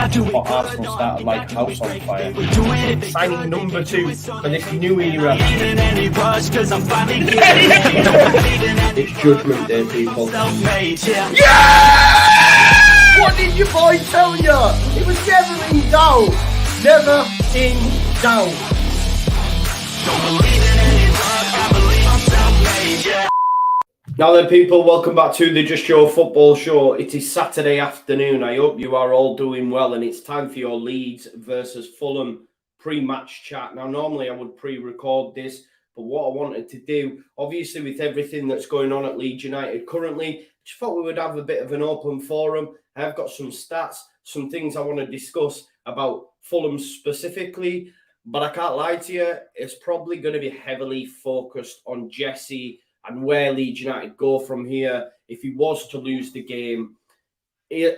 But Arsenal started like house on fire. Signing number 2 for this new era. It's Judgment Day, people. Yeah! What did your boy tell you? It was never in doubt. Never in doubt. Don't believe in any luck, I believe I'm self-made, yeah. Now then, people, welcome back to the Just Joe Football Show. It is Saturday afternoon. I hope you are all doing well, and it's time for your Leeds versus Fulham pre-match chat. Now, normally I would pre-record this, but what I wanted to do, obviously with everything that's going on at Leeds United currently, I just thought we would have a bit of an open forum. I've got some stats, some things I want to discuss about Fulham specifically, but I can't lie to you, it's probably going to be heavily focused on Jesse and where Leeds United go from here. If he was to lose the game,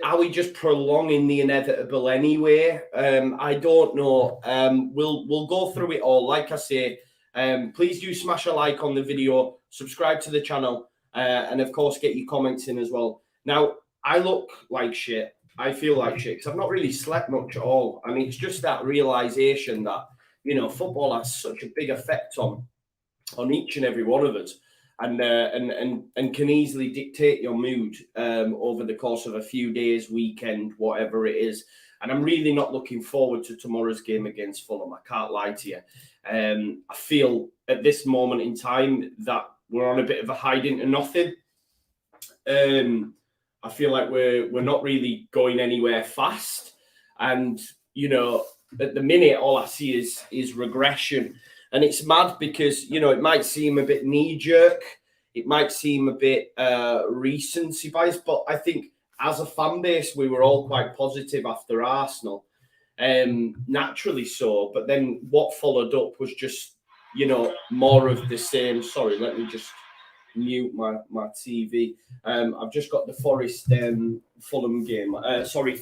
are we just prolonging the inevitable anyway? I don't know. We'll go through it all. Like I say, please do smash a like on the video, subscribe to the channel, and of course get your comments in as well. Now, I look like shit. I feel like shit because I've not really slept much at all. I mean, it's just that realization that, you know, football has such a big effect on each and every one of us. And can easily dictate your mood over the course of a few days, weekend, whatever it is. And I'm really not looking forward to tomorrow's game against Fulham. I can't lie to you. I feel at this moment in time that we're on a bit of a hiding to nothing. I feel like we're not really going anywhere fast. And, you know, at the minute, all I see is regression. And it's mad because, you know, it might seem a bit knee-jerk. It might seem a bit recency bias. But I think as a fan base, we were all quite positive after Arsenal. Naturally so. But then what followed up was just, you know, more of the same. Sorry, let me just mute my TV. I've just got the Forest Fulham game.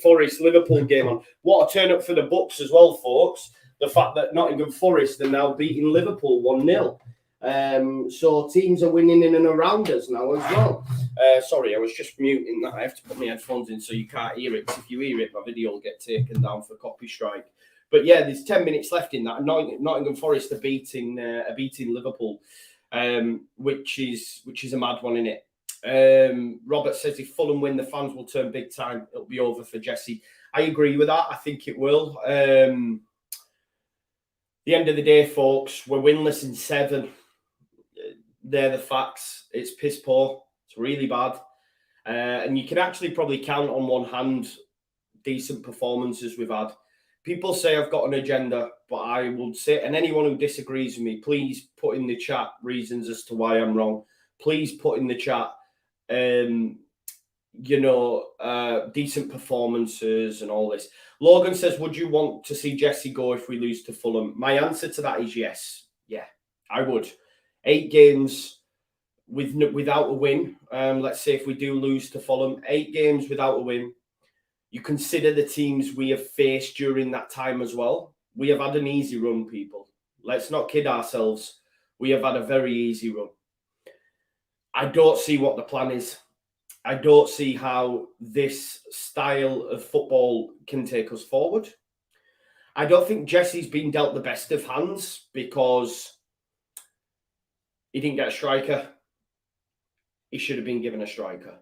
Forest Liverpool game on. What a turn up for the Bucks as well, folks. The fact that Nottingham Forest are now beating Liverpool 1-0. So teams are winning in and around us now as well. Sorry, I was just muting that. I have to put my headphones in so you can't hear it. If you hear it, my video will get taken down for copy strike. But yeah, there's 10 minutes left in that. Nottingham Forest are beating Liverpool, which is a mad one, isn't it? Robert says if Fulham win, the fans will turn big time. It'll be over for Jesse. I agree with that. I think it will. The end of the day, folks, we're winless in 7. They're the facts. It's piss poor. It's really bad. And you can actually probably count on one hand decent performances we've had. People say I've got an agenda, but I would say, and anyone who disagrees with me, please put in the chat reasons as to why I'm wrong. Please put in the chat, decent performances and all this. Logan says, would you want to see Jesse go if we lose to Fulham? My answer to that is yes. Yeah, I would. 8 games without a win. Let's say if we do lose to Fulham, 8 games without a win. You consider the teams we have faced during that time as well. We have had an easy run, people. Let's not kid ourselves. We have had a very easy run. I don't see what the plan is. I don't see how this style of football can take us forward. I don't think Jesse's been dealt the best of hands because he didn't get a striker. He should have been given a striker.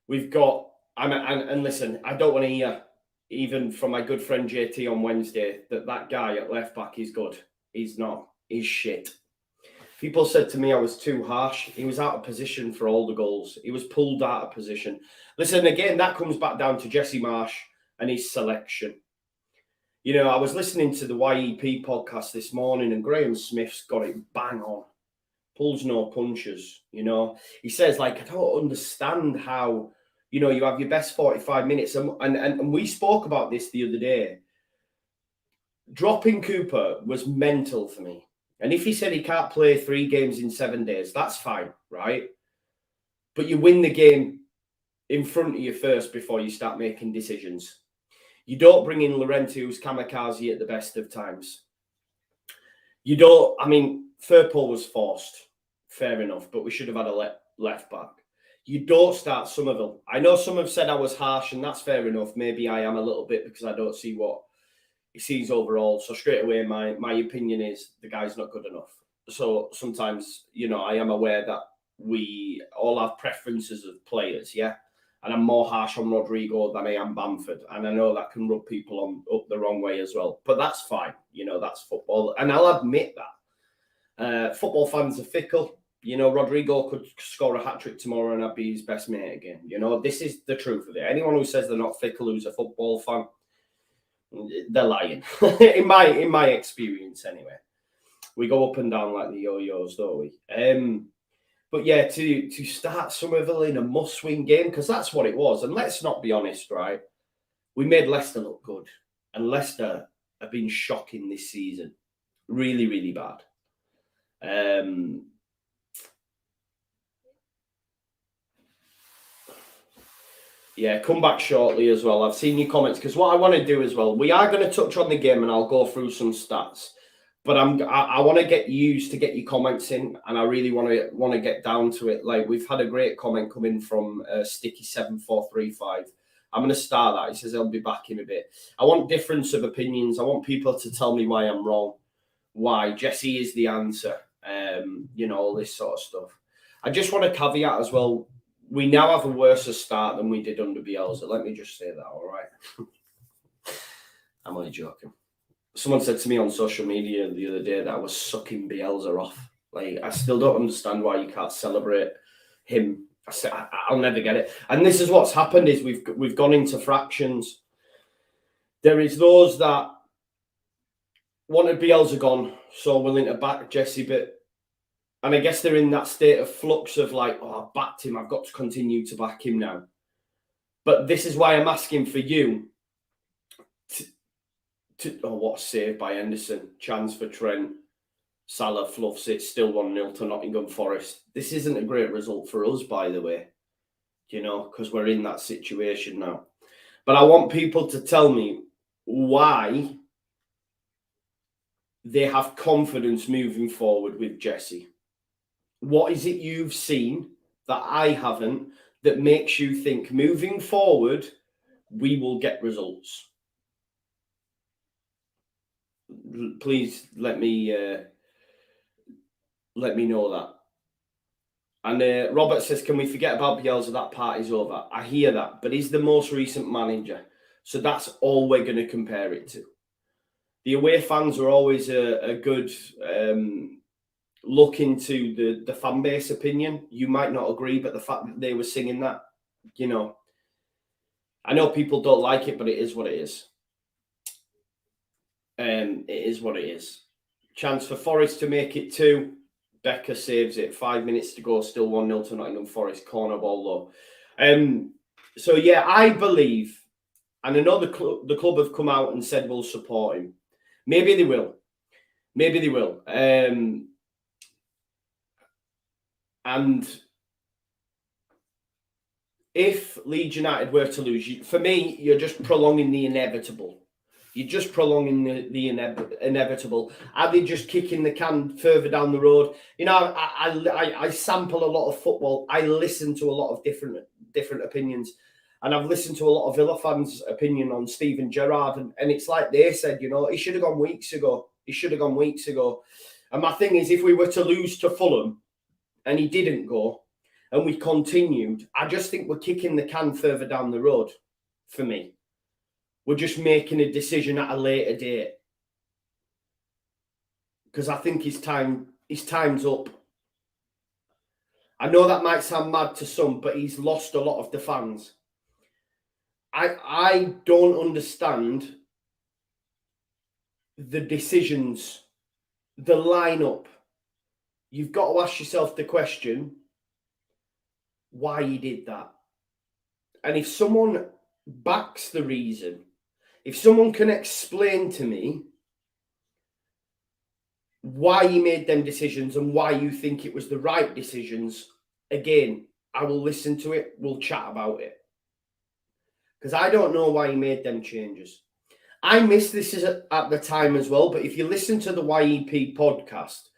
We've got, and listen, I don't want to hear, even from my good friend JT on Wednesday, that guy at left back is good. He's not. He's shit. People said to me I was too harsh. He was out of position for all the goals. He was pulled out of position. Listen, again, that comes back down to Jesse Marsh and his selection. You know, I was listening to the YEP podcast this morning and Graham Smith's got it bang on. Pulls no punches, you know. He says, like, I don't understand how, you know, you have your best 45 minutes. And we spoke about this the other day. Dropping Cooper was mental for me. And if he said he can't play 3 games in 7 days, that's fine, right? But you win the game in front of you first before you start making decisions. You don't bring in Llorente, who's kamikaze at the best of times. You don't, I mean, Firpo was forced, fair enough, but we should have had a left back. You don't start Somerville. I know some have said I was harsh, and that's fair enough. Maybe I am a little bit because I don't see what he sees overall. So straight away, my opinion is the guy's not good enough. So sometimes, I am aware that we all have preferences of players, yeah? And I'm more harsh on Rodrigo than I am Bamford. And I know that can rub people up the wrong way as well. But that's fine. That's football. And I'll admit that. Football fans are fickle. Rodrigo could score a hat-trick tomorrow and I'd be his best mate again. This is the truth of it. Anyone who says they're not fickle who's a football fan, they're lying. in my experience, anyway. We go up and down like the yo-yos, don't we? But yeah, to start Somerville in a must-win game, because that's what it was. And let's not be honest, right? We made Leicester look good. And Leicester have been shocking this season. Really, really bad. Yeah, come back shortly as well. I've seen your comments, because what I want to do as well, we are going to touch on the game and I'll go through some stats. But I want to get used to get your comments in, and I really want to get down to it. Like, we've had a great comment come in from Sticky7435. I'm going to start that. He says I'll be back in a bit. I want difference of opinions. I want people to tell me why I'm wrong, why Jesse is the answer, all this sort of stuff. I just want to caveat as well. We now have a worse start than we did under Bielsa. Let me just say that, all right? I'm only joking. Someone said to me on social media the other day that I was sucking Bielsa off. Like, I still don't understand why you can't celebrate him. I'll never get it. And this is what's happened is we've gone into fractions. There is those that wanted Bielsa gone, so willing to back Jesse, and I guess they're in that state of flux of like, oh, I backed him. I've got to continue to back him now. But this is why I'm asking for you what a save by Henderson. Chance for Trent. Salah fluffs it. Still 1-0 to Nottingham Forest. This isn't a great result for us, by the way. Because we're in that situation now. But I want people to tell me why they have confidence moving forward with Jesse. What is it you've seen that I haven't that makes you think moving forward we will get results? Please let me know that. And Robert says, can we forget about Bielsa? That party's over. I hear that, but he's the most recent manager. So that's all we're going to compare it to. The away fans are always a good look into the fan base opinion. You might not agree, but the fact that they were singing that, I know people don't like it, but it is what it is. It is what it is. Chance for Forest to make it 2. Becker saves it. 5 minutes to go. Still 1-0 to Nottingham Forest. Corner ball though. So yeah, I believe, and I know the club have come out and said we'll support him. Maybe they will. Maybe they will. And if Leeds United were to lose, for me, you're just prolonging the inevitable. You're just prolonging the inevitable. Are they just kicking the can further down the road? I sample a lot of football. I listen to a lot of different opinions. And I've listened to a lot of Villa fans' opinion on Steven Gerrard. And it's like they said, he should have gone weeks ago. He should have gone weeks ago. And my thing is, if we were to lose to Fulham and he didn't go and we continued, I just think we're kicking the can further down the road for me. We're just making a decision at a later date. Because I think his time's up. I know that might sound mad to some, but he's lost a lot of the fans. I don't understand the decisions, the lineup. You've got to ask yourself the question, why he did that. And if someone backs the reason, if someone can explain to me why you made them decisions and why you think it was the right decisions, again, I will listen to it. We'll chat about it. Because I don't know why he made them changes. I missed this at the time as well, but if you listen to the YEP podcast,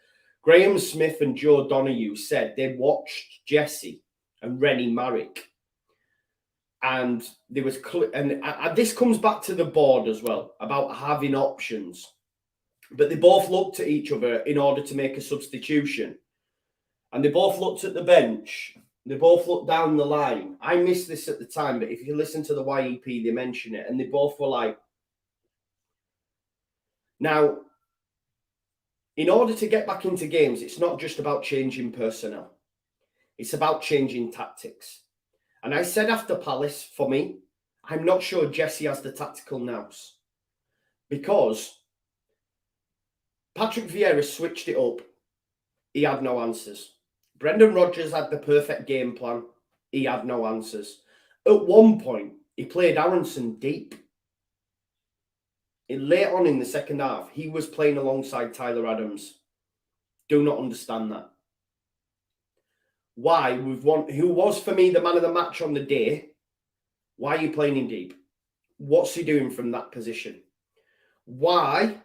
Graham Smith and Joe Donoghue said they watched Jesse and Rennie Marrick. And there was, and this comes back to the board as well, about having options. But they both looked at each other in order to make a substitution. And they both looked at the bench. They both looked down the line. I missed this at the time, but if you listen to the YEP, they mention it. And they both were like, now, in order to get back into games, it's not just about changing personnel. It's about changing tactics. And I said after Palace, for me, I'm not sure Jesse has the tactical nous. Because Patrick Vieira switched it up. He had no answers. Brendan Rodgers had the perfect game plan. He had no answers. At one point, he played Aronson deep. Late on in the second half, he was playing alongside Tyler Adams. Do not understand that. Why, with one who was for me the man of the match on the day, why are you playing him deep? What's he doing from that position? Why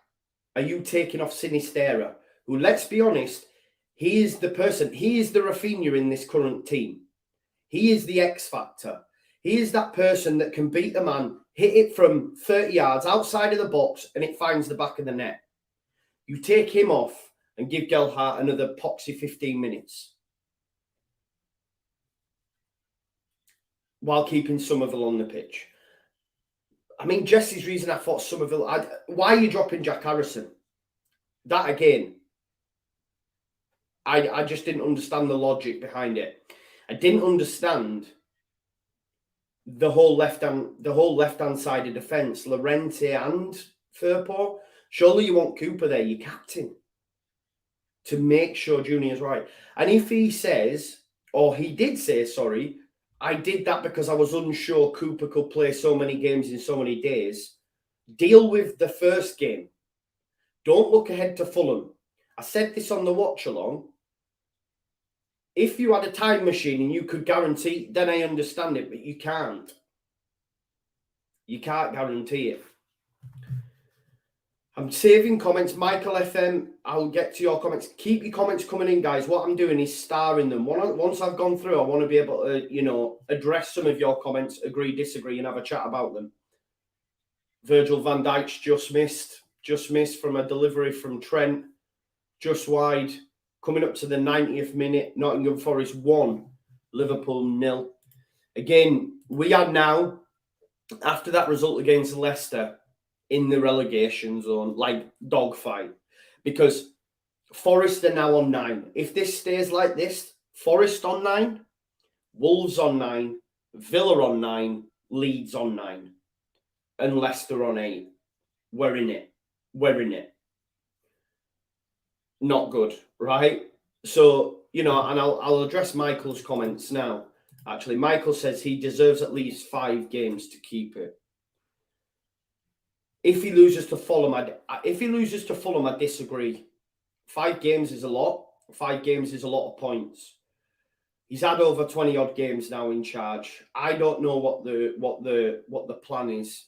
are you taking off Sinisterra, who, let's be honest, he is the person, he is the Rafinha in this current team. He is the X factor. He is that person that can beat the man, hit it from 30 yards outside of the box, and it finds the back of the net. You take him off and give Gelhardt another poxy 15 minutes. While keeping Somerville on the pitch. I mean, Jesse's reason I thought Somerville... why are you dropping Jack Harrison? That again, I just didn't understand the logic behind it. I didn't understand the whole left-hand side of defence, Llorente and Firpo. Surely you want Cooper there, your captain, to make sure Junior's right. And if he says, or he did say, sorry, I did that because I was unsure Cooper could play so many games in so many days. Deal with the first game. Don't look ahead to Fulham. I said this on the watch-along. If you had a time machine and you could guarantee, then I understand it, but you can't. You can't guarantee it. I'm saving comments. Michael FM, I'll get to your comments. Keep your comments coming in, guys. What I'm doing is starring them. Once I've gone through, I want to be able to, address some of your comments, agree, disagree, and have a chat about them. Virgil van Dijk's just missed from a delivery from Trent. Just wide. Coming up to the 90th minute, Nottingham Forest 1, Liverpool 0. Again, we are now, after that result against Leicester, in the relegation zone, like dogfight, because Forest are now on 9. If this stays like this, Forest on 9, Wolves on 9, Villa on 9, Leeds on 9, and Leicester on 8. We're in it. Not good, right? So, and I'll address Michael's comments now. Actually, Michael says he deserves at least 5 games to keep it. If he loses to Fulham, I disagree. 5 games is a lot. 5 games is a lot of points. He's had over 20 odd games now in charge. I don't know what the plan is.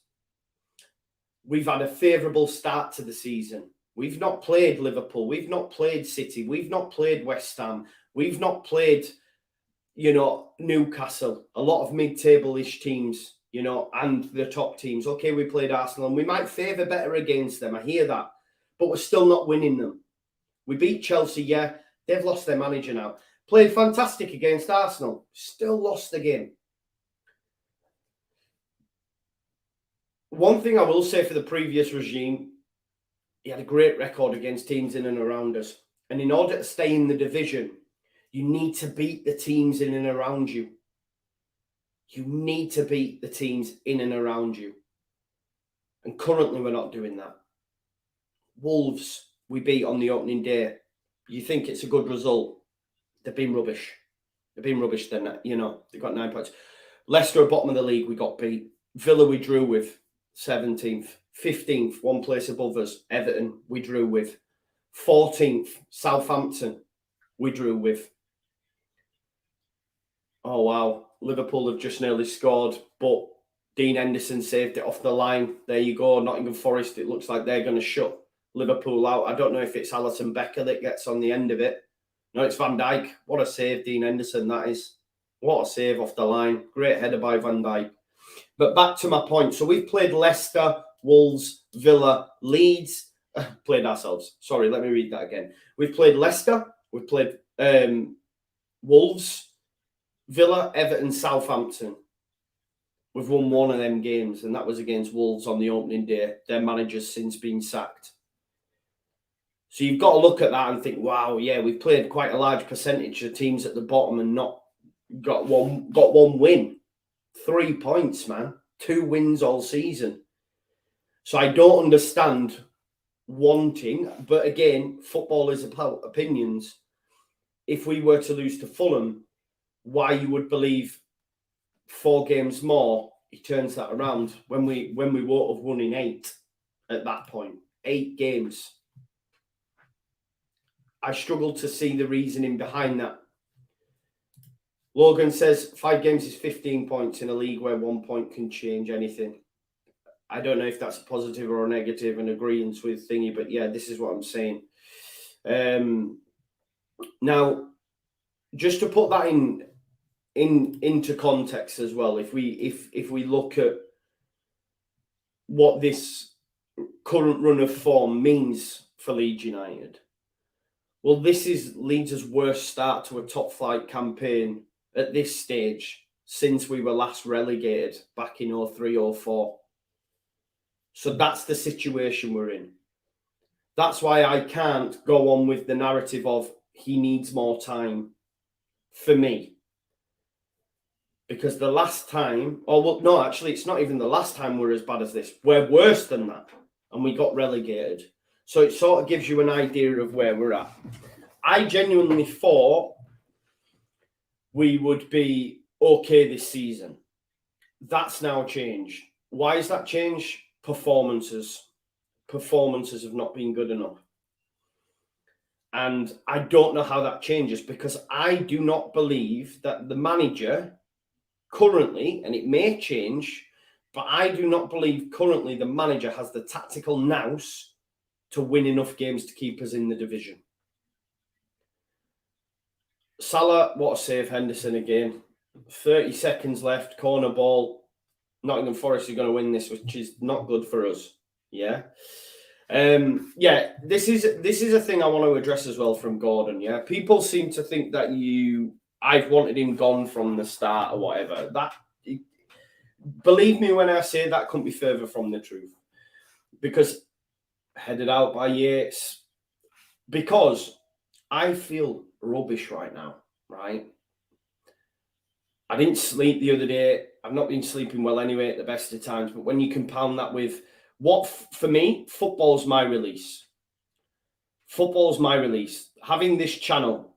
We've had a favourable start to the season. We've not played Liverpool. We've not played City. We've not played West Ham. We've not played, Newcastle. A lot of mid-table-ish teams. And the top teams. Okay, we played Arsenal and we might favour better against them. I hear that. But we're still not winning them. We beat Chelsea, yeah. They've lost their manager now. Played fantastic against Arsenal. Still lost the game. One thing I will say for the previous regime, he had a great record against teams in and around us. And in order to stay in the division, you need to beat the teams in and around you. You need to beat the teams in and around you. And currently we're not doing that. Wolves, we beat on the opening day. You think it's a good result. They've been rubbish. Then, they've got 9 points. Leicester at bottom of the league, we got beat. Villa we drew with, 17th. 15th, one place above us. Everton, we drew with. 14th, Southampton, we drew with. Oh, wow. Liverpool have just nearly scored, but Dean Henderson saved it off the line. There you go. Nottingham Forest, it looks like they're going to shut Liverpool out. I don't know if it's Alisson Becker that gets on the end of it. No, it's Van Dijk. What a save, Dean Henderson, that is. What a save off the line. Great header by Van Dijk. But back to my point. So we've played Leicester, Wolves, Villa, Leeds. Played ourselves. Sorry, let me read that again. We've played Leicester. We've played Wolves, Villa, Everton, Southampton. We've won one of them games, and that was against Wolves on the opening day. Their manager's since been sacked. So you've got to look at that and think, wow, yeah, we've played quite a large percentage of teams at the bottom and not got one win. 3 points, man. 2 wins all season. So I don't understand wanting, but again, football is about opinions. If we were to lose to Fulham, why you would believe 4 games more, he turns that around when we won't have won in 8 at that point. 8 games. I struggle to see the reasoning behind that. Logan says 5 games is 15 points in a league where 1 point can change anything. I don't know if that's a positive or a negative and agreeance with thingy, but yeah, this is what I'm saying. Now, just to put that into context as well, if we look at what this current run of form means for Leeds United, well, this is Leeds' worst start to a top flight campaign at this stage since we were last relegated back in 03-04. So that's the situation we're in. That's why I can't go on with the narrative of he needs more time for me. Because the last time, no, actually, it's not even the last time we're as bad as this. We're worse than that, and we got relegated. So it sort of gives you an idea of where we're at. I genuinely thought we would be okay this season. That's now changed. Why has that changed? Performances. Performances have not been good enough. And I don't know how that changes, because I do not believe that the manager currently, and it may change, but I do not believe currently the manager has the tactical nous to win enough games to keep us in the division. Salah, what a save, Henderson again. 30 seconds left, corner ball. Nottingham Forest are going to win this, which is not good for us. Yeah. This is a thing I want to address as well from Gordon. Yeah. People seem to think that I've wanted him gone from the start or whatever. Believe me when I say that couldn't be further from the truth. Because headed out by Yates. Because I feel rubbish right now, right? I didn't sleep the other day. I've not been sleeping well anyway at the best of times. But when you compound that with what, for me, football's my release. Football's my release. Having this channel,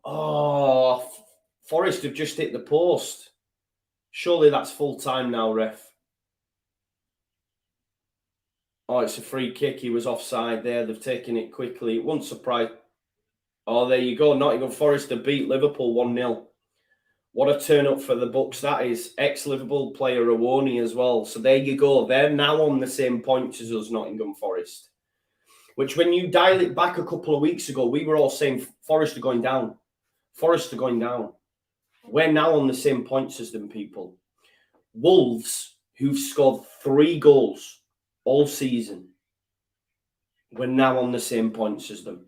Forest have just hit the post. Surely that's full time now, ref. Oh, it's a free kick. He was offside there. They've taken it quickly. It won't surprise. Oh, there you go. Nottingham Forest have beat Liverpool 1-0. What a turn up for the Bucks that is. Ex-Liverpool player Awoni as well. So there you go. They're now on the same points as us, Nottingham Forest. Which when you dial it back a couple of weeks ago, we were all saying Forest are going down. Forest are going down. We're now on the same points as them, people. Wolves, who've scored 3 goals all season, we're now on the same points as them.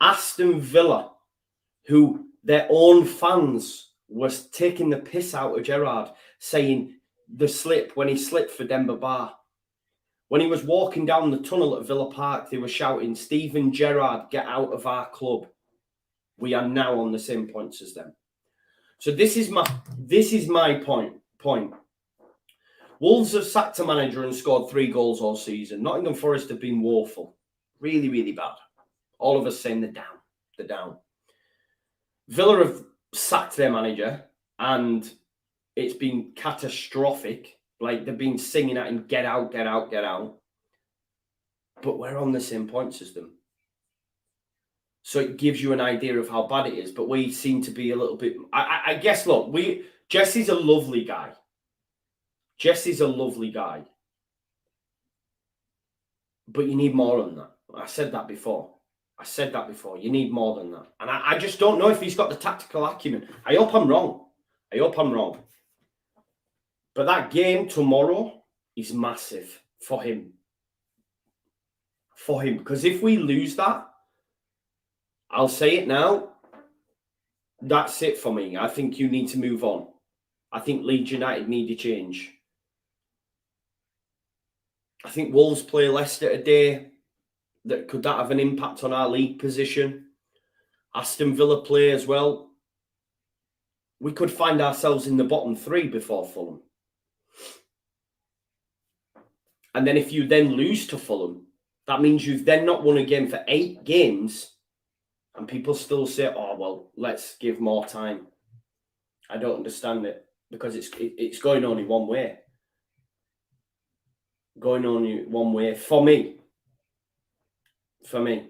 Aston Villa, who their own fans was taking the piss out of Gerrard, saying the slip when he slipped for Demba Ba. When he was walking down the tunnel at Villa Park, they were shouting, "Steven Gerrard, get out of our club." We are now on the same points as them. So this is my point. Wolves have sacked a manager and scored 3 goals all season. Nottingham Forest have been woeful. Really, really bad. All of us saying they're down. They're down. Villa have sacked their manager and it's been catastrophic. Like they've been singing at him, get out, get out, get out. But we're on the same points as them. So it gives you an idea of how bad it is. But we seem to be a little bit... I guess, look, Jesse's a lovely guy. Jesse's a lovely guy. But you need more than that. I said that before. You need more than that. And I just don't know if he's got the tactical acumen. I hope I'm wrong. I hope I'm wrong. But that game tomorrow is massive for him. For him. Because if we lose that, I'll say it now, that's it for me. I think you need to move on. I think Leeds United need a change. I think Wolves play Leicester today. Could that have an impact on our league position? Aston Villa play as well. We could find ourselves in the bottom 3 before Fulham. And then if you then lose to Fulham, that means you've then not won a game for 8 games. And people still say, oh, well, let's give more time. I don't understand it. Because it's going only one way. Going only one way for me. For me.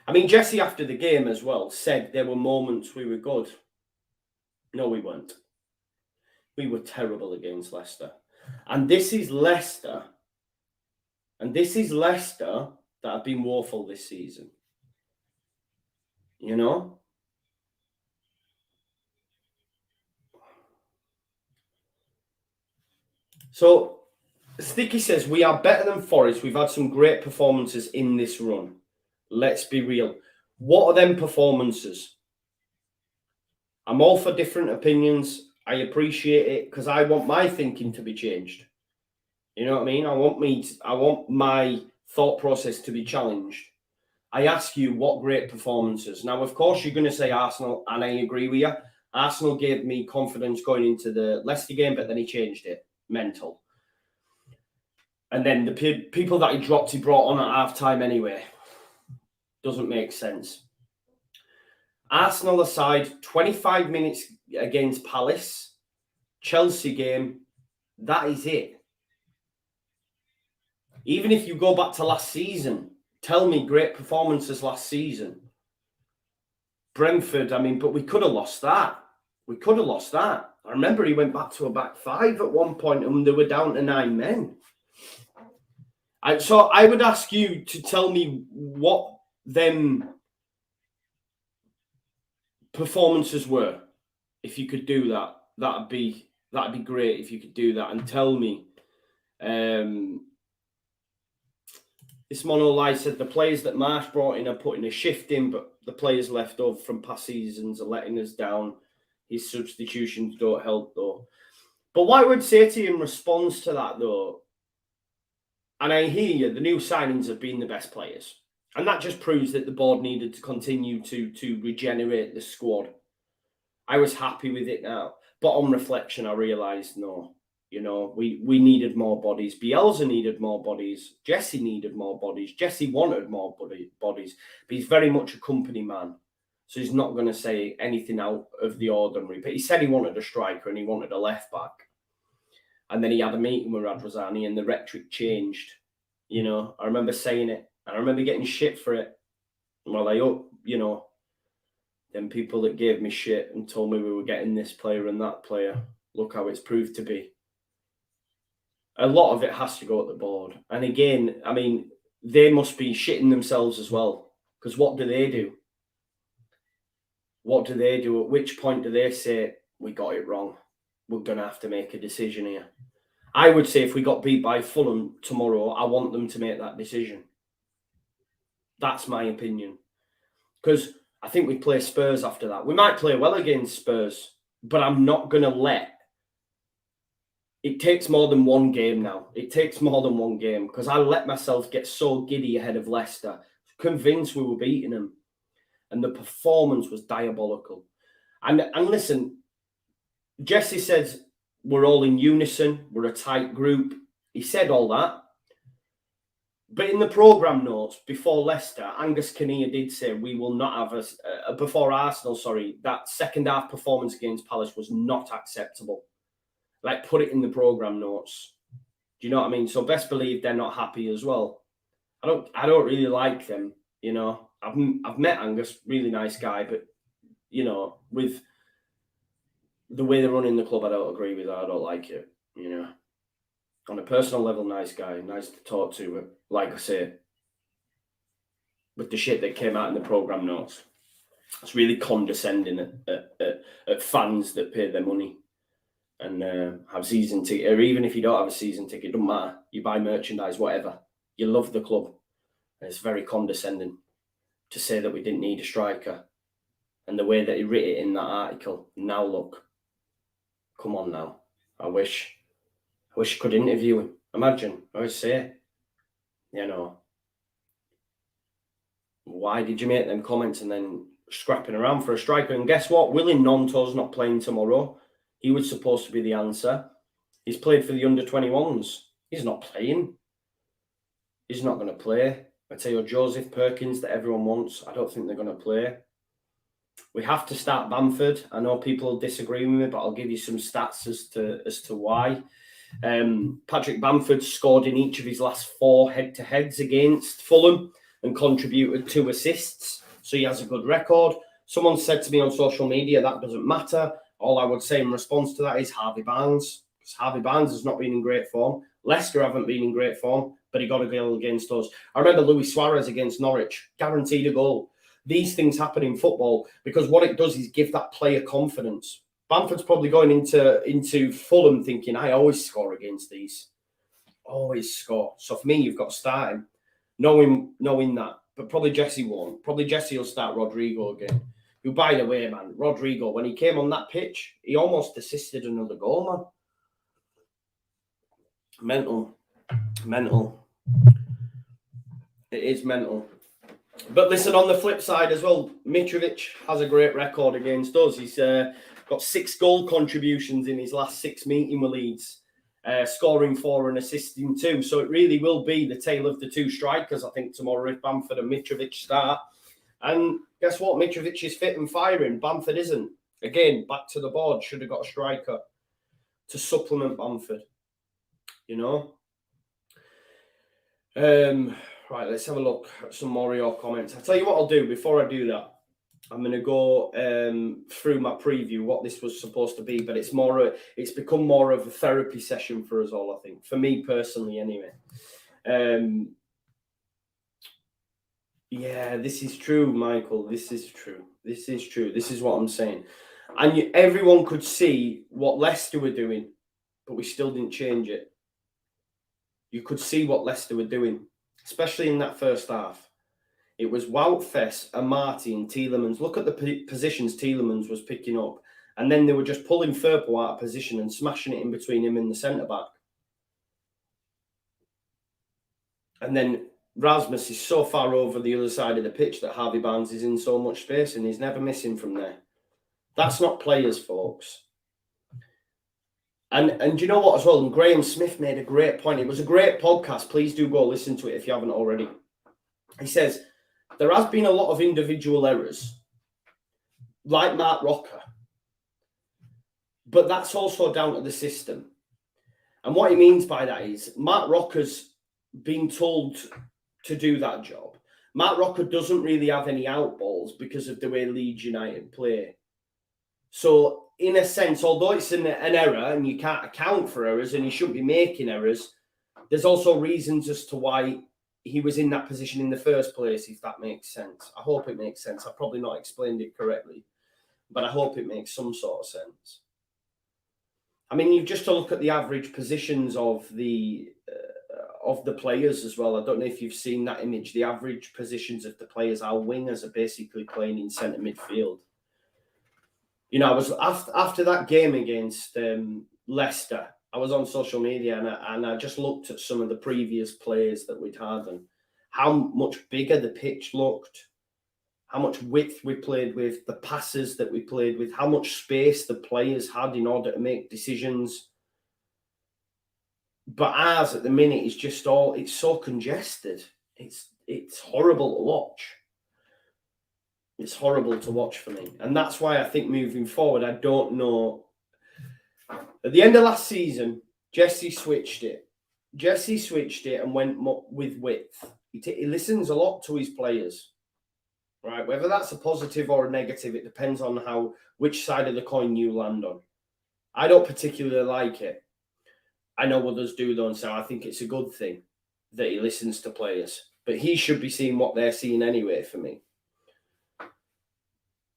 I mean, Jesse, after the game as well, said there were moments we were good. No, we weren't. We were terrible against Leicester. And this is Leicester. And this is Leicester that have been woeful this season. You know? So, Sticky says, we are better than Forest. We've had some great performances in this run. Let's be real. What are them performances? I'm all for different opinions. I appreciate it because I want my thinking to be changed. You know what I mean? I want my thought process to be challenged. I ask you, what great performances? Now, of course, you're going to say Arsenal, and I agree with you. Arsenal gave me confidence going into the Leicester game, but then he changed it. Mental. And then the people that he dropped, he brought on at half-time anyway. Doesn't make sense. Arsenal aside, 25 minutes against Palace, Chelsea game, that is it. Even if you go back to last season, tell me great performances last season. Brentford, I mean, but we could have lost that. We could have lost that. I remember he went back to a back 5 at one point and they were down to 9 men. So I would ask you to tell me what them performances were. If you could do that, that'd be great if you could do that and tell me. This Mono Lie said the players that Marsh brought in are putting a shift in, but the players left over from past seasons are letting us down. His substitutions don't help though. But what I would say to you in response to that though, and I hear you, the new signings have been the best players. And that just proves that the board needed to continue to regenerate the squad. I was happy with it now. But on reflection, I realised, no, you know, we needed more bodies. Bielsa needed more bodies. Jesse needed more bodies. Jesse wanted more bodies. But he's very much a company man. So he's not going to say anything out of the ordinary. But he said he wanted a striker and he wanted a left back. And then he had a meeting with Radrazani and the rhetoric changed. You know, I remember saying it. And I remember getting shit for it. Well, I hope, you know, them people that gave me shit and told me we were getting this player and that player, look how it's proved to be. A lot of it has to go at the board. And again, I mean, they must be shitting themselves as well. Because what do they do? What do they do? At which point do they say, we got it wrong? We're going to have to make a decision here. I would say if we got beat by Fulham tomorrow, I want them to make that decision. That's my opinion. Because I think we play Spurs after that. We might play well against Spurs, but I'm not going to let... It takes more than one game now. It takes more than one game because I let myself get so giddy ahead of Leicester, convinced we were beating them. And the performance was diabolical. And listen, Jesse says we're all in unison. We're a tight group. He said all that. But in the programme notes before Leicester, Angus Kinnear did say we will not have before Arsenal, sorry, that second half performance against Palace was not acceptable. Like, put it in the programme notes. Do you know what I mean? So best believe they're not happy as well. I don't really like them, you know. I've met Angus, really nice guy, but, you know, with the way they're running the club, I don't agree with that. I don't like it, you know. On a personal level, nice guy, nice to talk to, but like I say, with the shit that came out in the programme notes, it's really condescending at fans that pay their money. and have season ticket, or even if you don't have a season ticket, it doesn't matter. You buy merchandise, whatever. You love the club. And it's very condescending to say that we didn't need a striker. And the way that he wrote it in that article, now look, come on now. I wish I could interview him. Imagine, I would say, you know, why did you make them comments and then scrapping around for a striker? And guess what? Willie Gnonto's not playing tomorrow. He was supposed to be the answer. He's played for the under-21s. He's not playing. He's not going to play. I tell you, Joseph Perkins that everyone wants, I don't think they're going to play. We have to start Bamford. I know people disagree with me, but I'll give you some stats as to why. Patrick Bamford scored in each of his last 4 head-to-heads against Fulham and contributed 2 assists. So he has a good record. Someone said to me on social media that doesn't matter. All I would say in response to that is Harvey Barnes. Because Harvey Barnes has not been in great form. Leicester haven't been in great form, but he got a goal against us. I remember Luis Suarez against Norwich, guaranteed a goal. These things happen in football because what it does is give that player confidence. Bamford's probably going into Fulham thinking, I always score against these. Always score. So for me, you've got to start him, knowing that. But probably Jesse won't. Probably Jesse will start Rodrigo again. Who, by the way, man, Rodrigo, when he came on that pitch, he almost assisted another goal, man. Mental. It is mental. But listen, on the flip side as well, Mitrovic has a great record against us. He's got 6 goal contributions in his last 6 meetings with Leeds, scoring 4 and assisting 2. So it really will be the tale of the 2 strikers, I think, tomorrow if Bamford and Mitrovic start. And guess what? Mitrovic is fit and firing. Bamford isn't. Again, back to the board. Should have got a striker to supplement Bamford. You know? Right, let's have a look at some more of your comments. I'll tell you what I'll do before I do that. I'm going to go through my preview, what this was supposed to be, but it's become more of a therapy session for us all, I think. For me personally, anyway. Yeah, this is true, Michael. This is true. This is what I'm saying. And everyone could see what Leicester were doing, but we still didn't change it. You could see what Leicester were doing, especially in that first half. It was Wout Fess, Amati and Tielemans. Look at the positions Tielemans was picking up. And then they were just pulling Firpo out of position and smashing it in between him and the centre-back. And then Rasmus is so far over the other side of the pitch that Harvey Barnes is in so much space and he's never missing from there. That's not players, folks. And you know what as well? And Graham Smith made a great point. It was a great podcast. Please do go listen to it if you haven't already. He says, there has been a lot of individual errors, like Mark Rocker. But that's also down to the system. And what he means by that is Mark Rocker's been told to do that job. Mark Rocker doesn't really have any outballs because of the way Leeds United play. So, in a sense, although it's an error and you can't account for errors and you shouldn't be making errors, there's also reasons as to why he was in that position in the first place, if that makes sense. I hope it makes sense. I've probably not explained it correctly, but I hope it makes some sort of sense. I mean, you've just to look at the average positions of the players as well. I don't know if you've seen that image. The average positions of the players, our wingers are basically playing in centre midfield. You know, I was after that game against Leicester, I was on social media and I just looked at some of the previous players that we'd had and how much bigger the pitch looked, how much width we played with, the passes that we played with, how much space the players had in order to make decisions. But ours at the minute is just it's so congested. It's horrible to watch. It's horrible to watch for me. And that's why I think moving forward, I don't know. At the end of last season, Jesse switched it. And went with width. He listens a lot to his players. Right? Whether that's a positive or a negative, it depends on which side of the coin you land on. I don't particularly like it. I know others do though, and so I think it's a good thing that he listens to players. But he should be seeing what they're seeing anyway for me.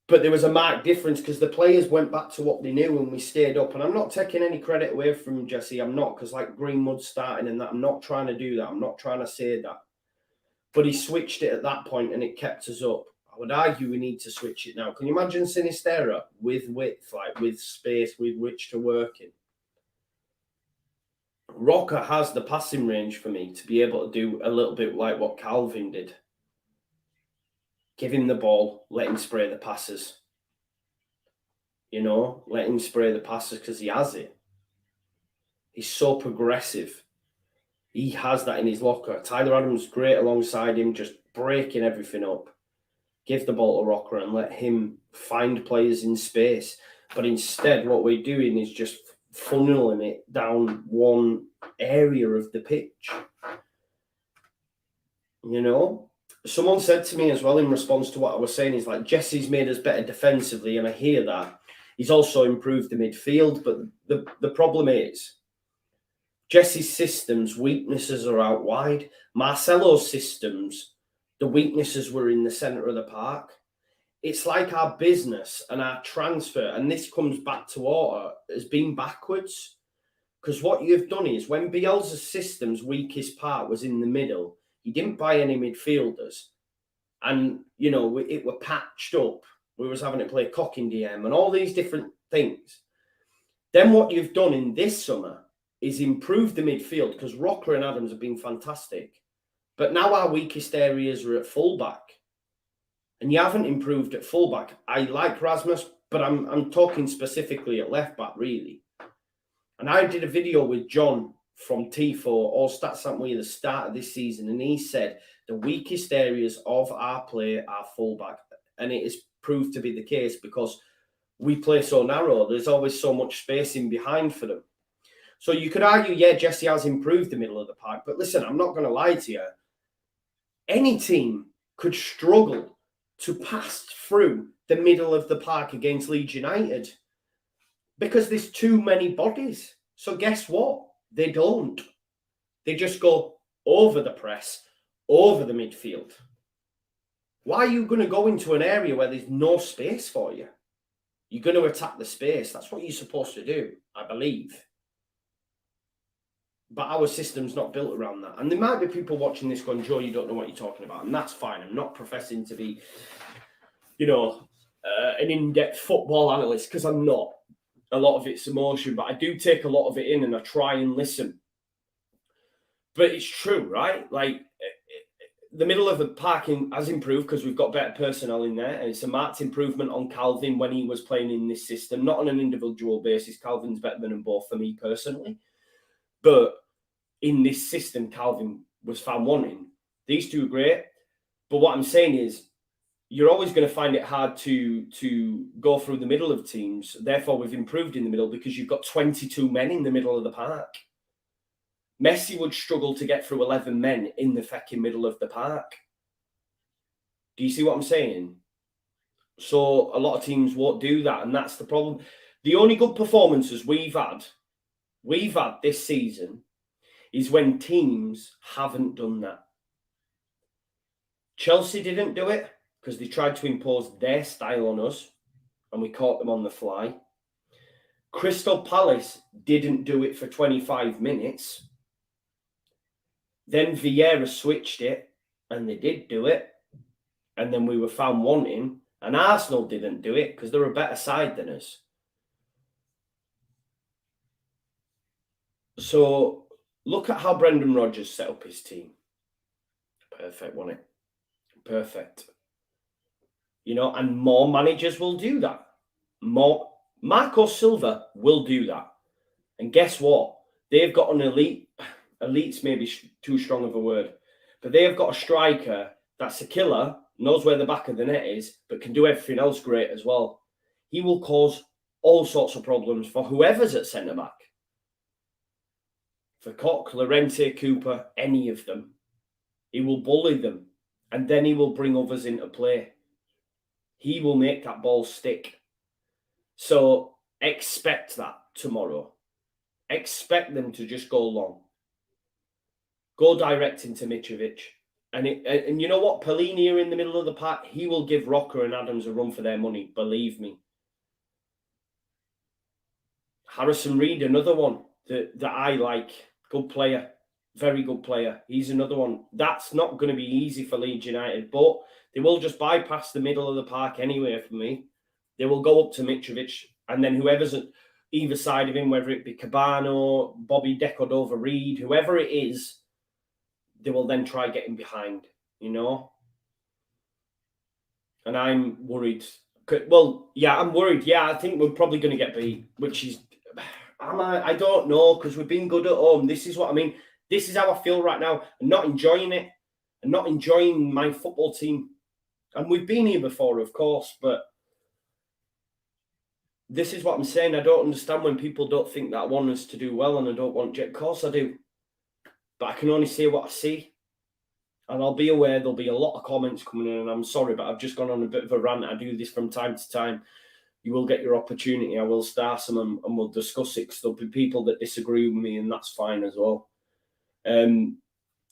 But there was a marked difference because the players went back to what they knew and we stayed up. And I'm not taking any credit away from Jesse. I'm not, because like Greenwood starting and that, I'm not trying to do that. I'm not trying to say that. But he switched it at that point and it kept us up. I would argue we need to switch it now. Can you imagine Sinisterra with width, like with space with which to work in? Rocker has the passing range for me to be able to do a little bit like what Calvin did. Give him the ball, let him spray the passes. You know, let him spray the passes because he has it. He's so progressive. He has that in his locker. Tyler Adams, great alongside him, just breaking everything up. Give the ball to Rocker and let him find players in space. But instead, what we're doing is just funneling it down one area of the pitch. You know? Someone said to me as well in response to what I was saying, is like, Jesse's made us better defensively, and I hear that. He's also improved the midfield, but the problem is Jesse's systems, weaknesses are out wide. Marcelo's systems, the weaknesses were in the centre of the park. It's like our business and our transfer, and this comes back to order, has been backwards. Because what you've done is, when Bielsa's system's weakest part was in the middle, he didn't buy any midfielders. And, you know, it were patched up. We was having to play cock in DM and all these different things. Then what you've done in this summer is improve the midfield, because Rocker and Adams have been fantastic. But now our weakest areas are at fullback. And you haven't improved at fullback. I like Rasmus, but I'm talking specifically at left back, really. And I did a video with John from T4, All Stats Aren't We, at the start of this season, and he said the weakest areas of our play are fullback. And it has proved to be the case because we play so narrow. There's always so much space in behind for them. So you could argue, yeah, Jesse has improved the middle of the park. But listen, I'm not going to lie to you. Any team could struggle to pass through the middle of the park against Leeds United because there's too many bodies. So guess what? They don't. They just go over the press, over the midfield. Why are you going to go into an area where there's no space for you? You're going to attack the space. That's what you're supposed to do, I believe. But our system's not built around that. And there might be people watching this going, Joe, you don't know what you're talking about. And that's fine. I'm not professing to be, you know, an in-depth football analyst, because I'm not. A lot of it's emotion, but I do take a lot of it in and I try and listen. But it's true, right? Like, the middle of the parking has improved because we've got better personnel in there. And it's a marked improvement on Calvin when he was playing in this system. Not on an individual basis. Calvin's better than them both for me personally. But in this system, Calvin was found wanting. These two are great. But what I'm saying is, you're always going to find it hard to go through the middle of teams. Therefore, we've improved in the middle because you've got 22 men in the middle of the park. Messi would struggle to get through 11 men in the fucking middle of the park. Do you see what I'm saying? So a lot of teams won't do that, and that's the problem. The only good performances we've had this season is when teams haven't done that. Chelsea didn't do it because they tried to impose their style on us and we caught them on the fly. Crystal Palace didn't do it for 25 minutes. Then Vieira switched it and they did do it. And then we were found wanting. And Arsenal didn't do it because they're a better side than us. So look at how Brendan Rodgers set up his team. Perfect, wasn't it? Perfect. You know, and more managers will do that. More. Marco Silva will do that. And guess what? They've got an elite's maybe too strong of a word, but they've got a striker that's a killer, knows where the back of the net is, but can do everything else great as well. He will cause all sorts of problems for whoever's at centre-back. For Koch, Llorente, Cooper, any of them. He will bully them, and then he will bring others into play. He will make that ball stick. So expect that tomorrow. Expect them to just go long. Go direct into Mitrovic And you know what? Pellini here in the middle of the park, he will give Rocker and Adams a run for their money. Believe me. Harrison Reed, another one that I like. Good player. Very good player. He's another one. That's not going to be easy for Leeds United, but they will just bypass the middle of the park anyway for me. They will go up to Mitrovic, and then whoever's at either side of him, whether it be Cabano, Bobby Decordova Reed, whoever it is, they will then try getting behind, you know? And I'm worried. Well, yeah, I'm worried. Yeah, I think we're probably going to get beat, which is... I don't know, because we've been good at home. This is what I mean. This is how I feel right now. I'm not enjoying it. I'm not enjoying my football team. And we've been here before, of course, but this is what I'm saying. I don't understand when people don't think that I want us to do well and I don't want Jet. Of course I do. But I can only say what I see. And I'll be aware there'll be a lot of comments coming in, and I'm sorry, but I've just gone on a bit of a rant. I do this from time to time. You will get your opportunity. I will start some and we'll discuss it, because there'll be people that disagree with me, and that's fine as well.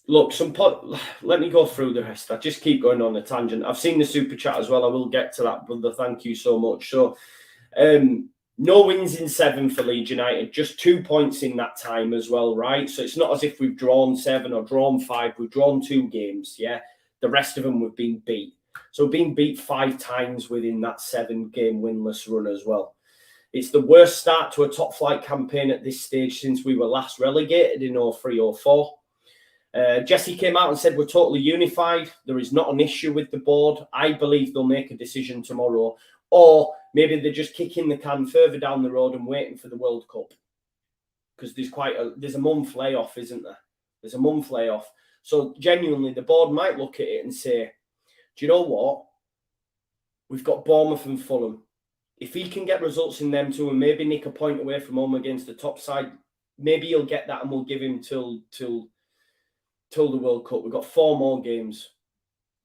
Look, let me go through the rest. I just keep going on a tangent. I've seen the super chat as well. I will get to that, brother. Thank you so much. So, no wins in 7 for Leeds United, just 2 points in that time as well, right? So it's not as if we've drawn 7 or drawn 5. We've drawn 2 games, yeah? The rest of them we've been beat. So being beat 5 times within that 7-game winless run as well. It's the worst start to a top-flight campaign at this stage since we were last relegated in 03-04. Jesse came out and said we're totally unified. There is not an issue with the board. I believe they'll make a decision tomorrow. Or maybe they're just kicking the can further down the road and waiting for the World Cup. Because there's a month layoff, isn't there? There's a month layoff. So genuinely, the board might look at it and say, do you know what? We've got Bournemouth and Fulham. If he can get results in them two and maybe nick a point away from home against the top side, maybe he'll get that and we'll give him till the World Cup. We've got 4 more games.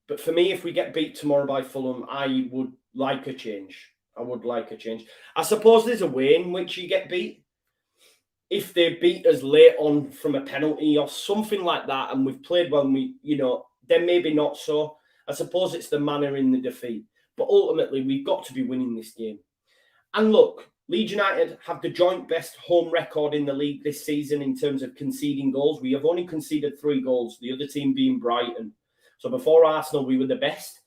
But for me, if we get beat tomorrow by Fulham, I would like a change. I would like a change. I suppose there's a way in which you get beat. If they beat us late on from a penalty or something like that, and we've played well, then maybe not so. I suppose it's the manner in the defeat. But ultimately, we've got to be winning this game. And look, Leeds United have the joint best home record in the league this season in terms of conceding goals. We have only conceded 3 goals, the other team being Brighton. So before Arsenal, we were the best.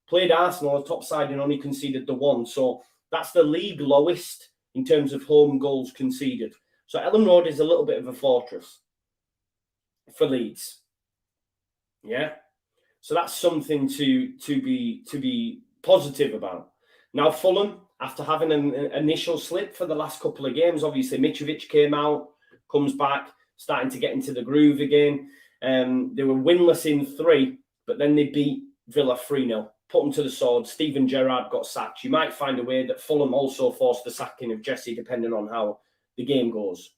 Played Arsenal on top side and only conceded the 1. So that's the league lowest in terms of home goals conceded. So Ellen Road is a little bit of a fortress for Leeds. Yeah. So that's something to be positive about. Now Fulham, after having an initial slip for the last couple of games, obviously Mitrovic came out, comes back, starting to get into the groove again. They were winless in 3, but then they beat Villa 3-0. Put them to the sword. Steven Gerrard got sacked. You might find a way that Fulham also forced the sacking of Jesse, depending on how the game goes.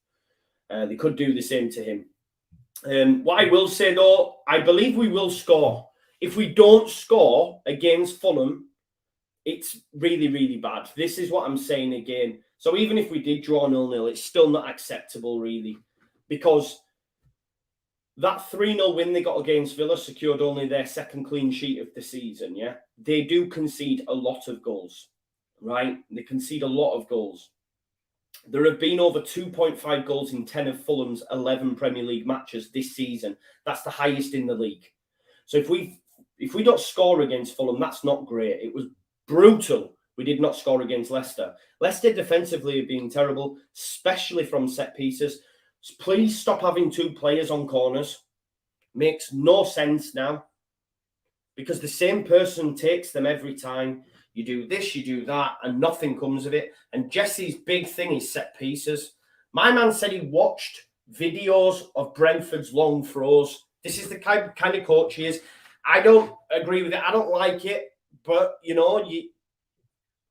They could do the same to him. What I will say, though, I believe we will score. If we don't score against Fulham, it's really, really bad. This is what I'm saying again. So even if we did draw 0-0, it's still not acceptable, really, because that 3-0 win they got against Villa secured only their 2nd clean sheet of the season, yeah? They do concede a lot of goals, right? They concede a lot of goals. There have been over 2.5 goals in 10 of Fulham's 11 Premier League matches this season. That's the highest in the league. So if we don't score against Fulham, that's not great. It was brutal. We did not score against Leicester. Leicester defensively have been terrible, especially from set pieces. Please stop having 2 players on corners. Makes no sense now, because the same person takes them every time. You do this, you do that, and nothing comes of it. And Jesse's big thing is set pieces. My man said he watched videos of Brentford's long throws. This is the kind of coach he is. I don't agree with it. I don't like it. But,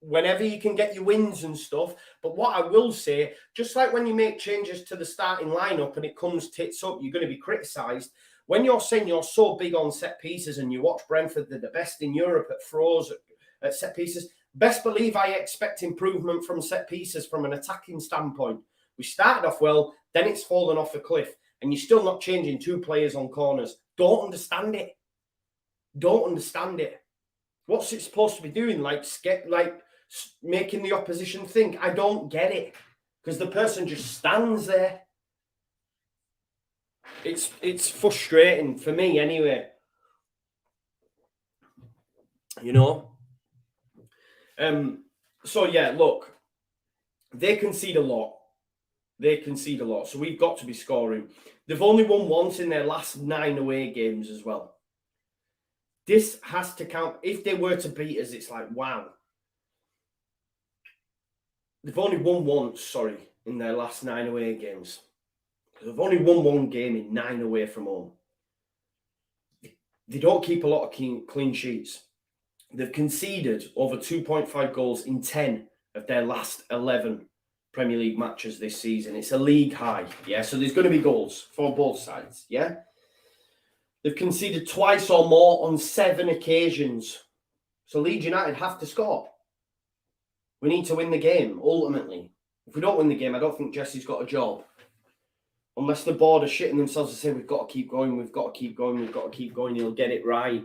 whenever you can get your wins and stuff. But what I will say, just like when you make changes to the starting lineup and it comes tits up, you're going to be criticised. When you're saying you're so big on set pieces and you watch Brentford, they're the best in Europe at throws, at set pieces, best believe I expect improvement from set pieces from an attacking standpoint. We started off well, then it's fallen off a cliff, and you're still not changing 2 players on corners. Don't understand it. Don't understand it. What's it supposed to be doing? Like making the opposition think? I don't get it. Because the person just stands there. It's frustrating for me anyway. You know? So yeah, look. They concede a lot. So we've got to be scoring. They've only won once in their last 9 away games as well. This has to count. If they were to beat us, it's like, wow. They've only won once, in their last 9 away games. They've only won 1 game in 9 away from home. They don't keep a lot of clean sheets. They've conceded over 2.5 goals in 10 of their last 11 Premier League matches this season. It's a league high, yeah? So there's going to be goals for both sides, yeah? They've conceded twice or more on 7 occasions. So Leeds United have to score. We need to win the game, ultimately. If we don't win the game, I don't think Jesse's got a job. Unless the board are shitting themselves and say, we've got to keep going, he'll get it right.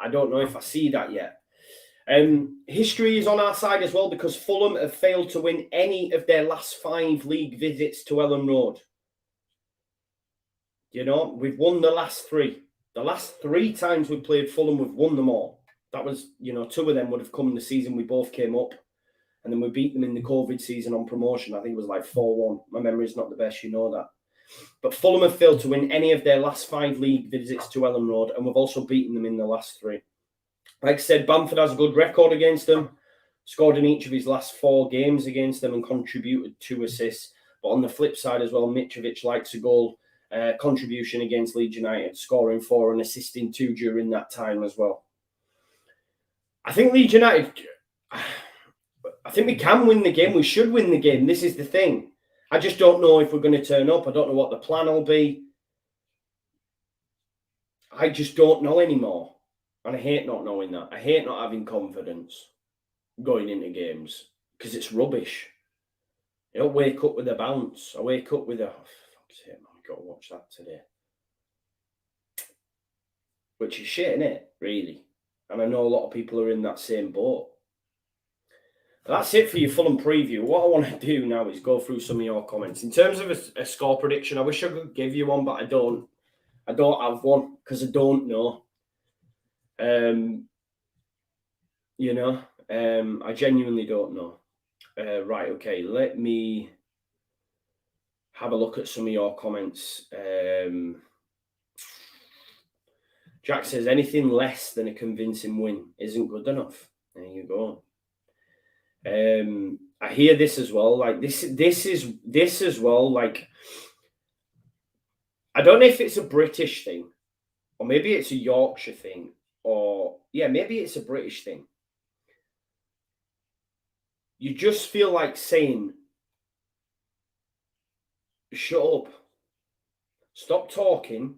I don't know if I see that yet. History is on our side as well because Fulham have failed to win any of their last 5 league visits to Ellen Road. You know, we've won the last 3. The last 3 times we played Fulham, we've won them all. That was, 2 of them would have come the season we both came up. And then we beat them in the COVID season on promotion. I think it was like 4-1. My memory's not the best, you know that. But Fulham have failed to win any of their last 5 league visits to Ellen Road, and we've also beaten them in the last 3. Like I said, Bamford has a good record against them, scored in each of his last 4 games against them and contributed 2 assists. But on the flip side as well, Mitrovic likes a goal contribution against Leeds United, scoring 4 and assisting 2 during that time as well. I think Leeds United, I think we can win the game. We should win the game. This is the thing. I just don't know if we're going to turn up. I don't know what the plan will be. I just don't know anymore. And I hate not knowing that. I hate not having confidence going into games because it's rubbish. I don't wake up with a bounce. I wake up with a, fuck's sake, man, I've got to watch that today. Which is shit, innit? Really. And I know a lot of people are in that same boat. That's it for your Fulham preview. What I want to do now is go through some of your comments. In terms of a score prediction, I wish I could give you one, but I don't. I don't have one because I don't know. I genuinely don't know. Right, okay. Let me have a look at some of your comments. Jack says anything less than a convincing win isn't good enough. There you go. I hear this as well. Like this as well. Like I don't know if it's a British thing, or maybe it's a Yorkshire thing, or maybe it's a British thing. You just feel like saying, "Shut up, stop talking,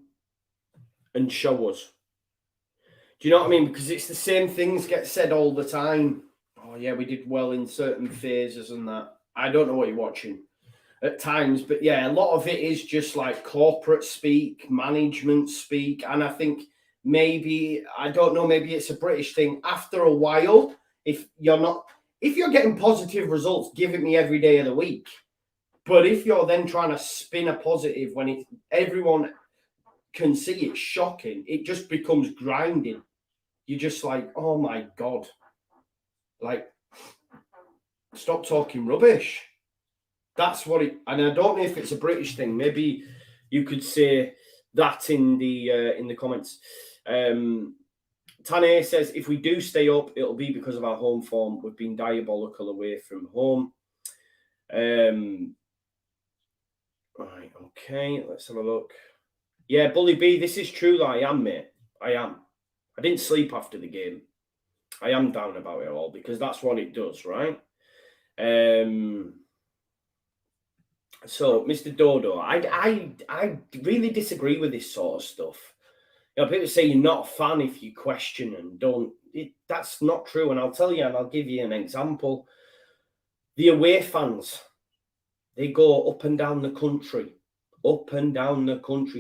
and show us." Do you know what I mean? Because it's the same things get said all the time. Oh, yeah, we did well in certain phases and that. I don't know what you're watching at times, but yeah, a lot of it is just like corporate speak, management speak. And I think maybe, I don't know, maybe it's a British thing. After a while, if you're getting positive results, give it me every day of the week. But if you're then trying to spin a positive when everyone can see it's shocking, it just becomes grinding. You're just like, oh my God. Like, stop talking rubbish. That's what it, and I don't know if it's a British thing. Maybe you could say that in the comments. Tane says, if we do stay up, it'll be because of our home form. We've been diabolical away from home. Right, okay, let's have a look. Yeah, Bully B, this is true that I am, mate. I am. I didn't sleep after the game. I am down about it all because that's what it does, right? So, Mr. Dodo, I really disagree with this sort of stuff. People say you're not a fan if you question and don't. That's not true. And I'll tell you, and I'll give you an example. The away fans, they go up and down the country,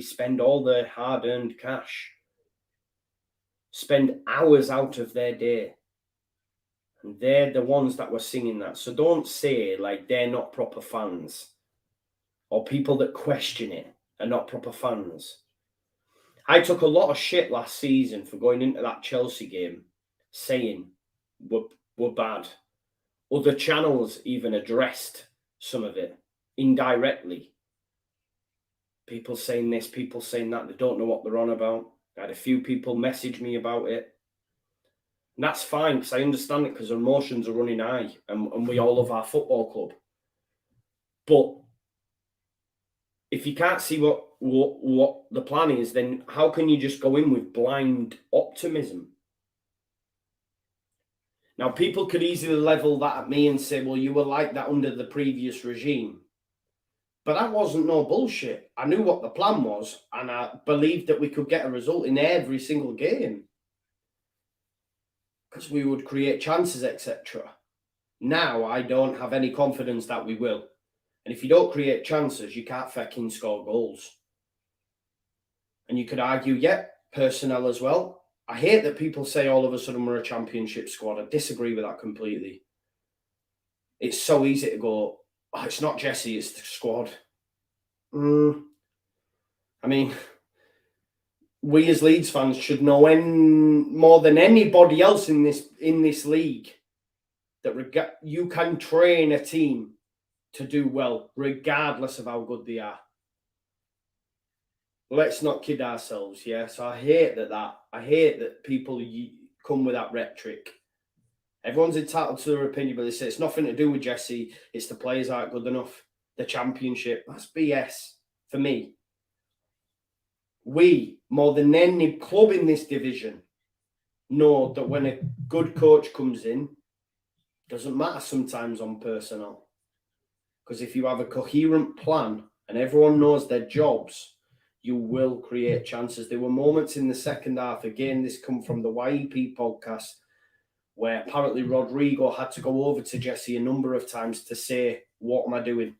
spend all their hard-earned cash. spend hours out of their day. And they're the ones that were singing that. So don't say like they're not proper fans, or people that question it are not proper fans. I took a lot of shit last season for going into that Chelsea game saying we're bad. Other channels even addressed some of it indirectly. People saying this, people saying that, they don't know what they're on about. I had a few people message me about it. And that's fine, because I understand it, because emotions are running high, and we all love our football club. But if you can't see what the plan is, then how can you just go in with blind optimism? Now, people could easily level that at me and say, well, you were like that under the previous regime. But that wasn't no bullshit. I knew what the plan was, and I believed that we could get a result in every single game, because we would create chances, etc. Now, I don't have any confidence that we will. And if you don't create chances, you can't fucking score goals. And you could argue, personnel as well. I hate that people say all of a sudden we're a championship squad. I disagree with that completely. It's so easy to go, oh, it's not Jesse, it's the squad. I mean, we as Leeds fans should know more than anybody else in this league that you can train a team to do well, regardless of how good they are. Let's not kid ourselves, yeah? So I hate that people come with that rhetoric. Everyone's entitled to their opinion, but they say it's nothing to do with Jesse, it's the players aren't good enough, the championship. That's BS for me. We, more than any club in this division, know that when a good coach comes in, it doesn't matter sometimes on personnel. Because if you have a coherent plan and everyone knows their jobs, you will create chances. There were moments in the second half, again, this come from the YEP podcast, where apparently Rodrigo had to go over to Jesse a number of times to say, what am I doing?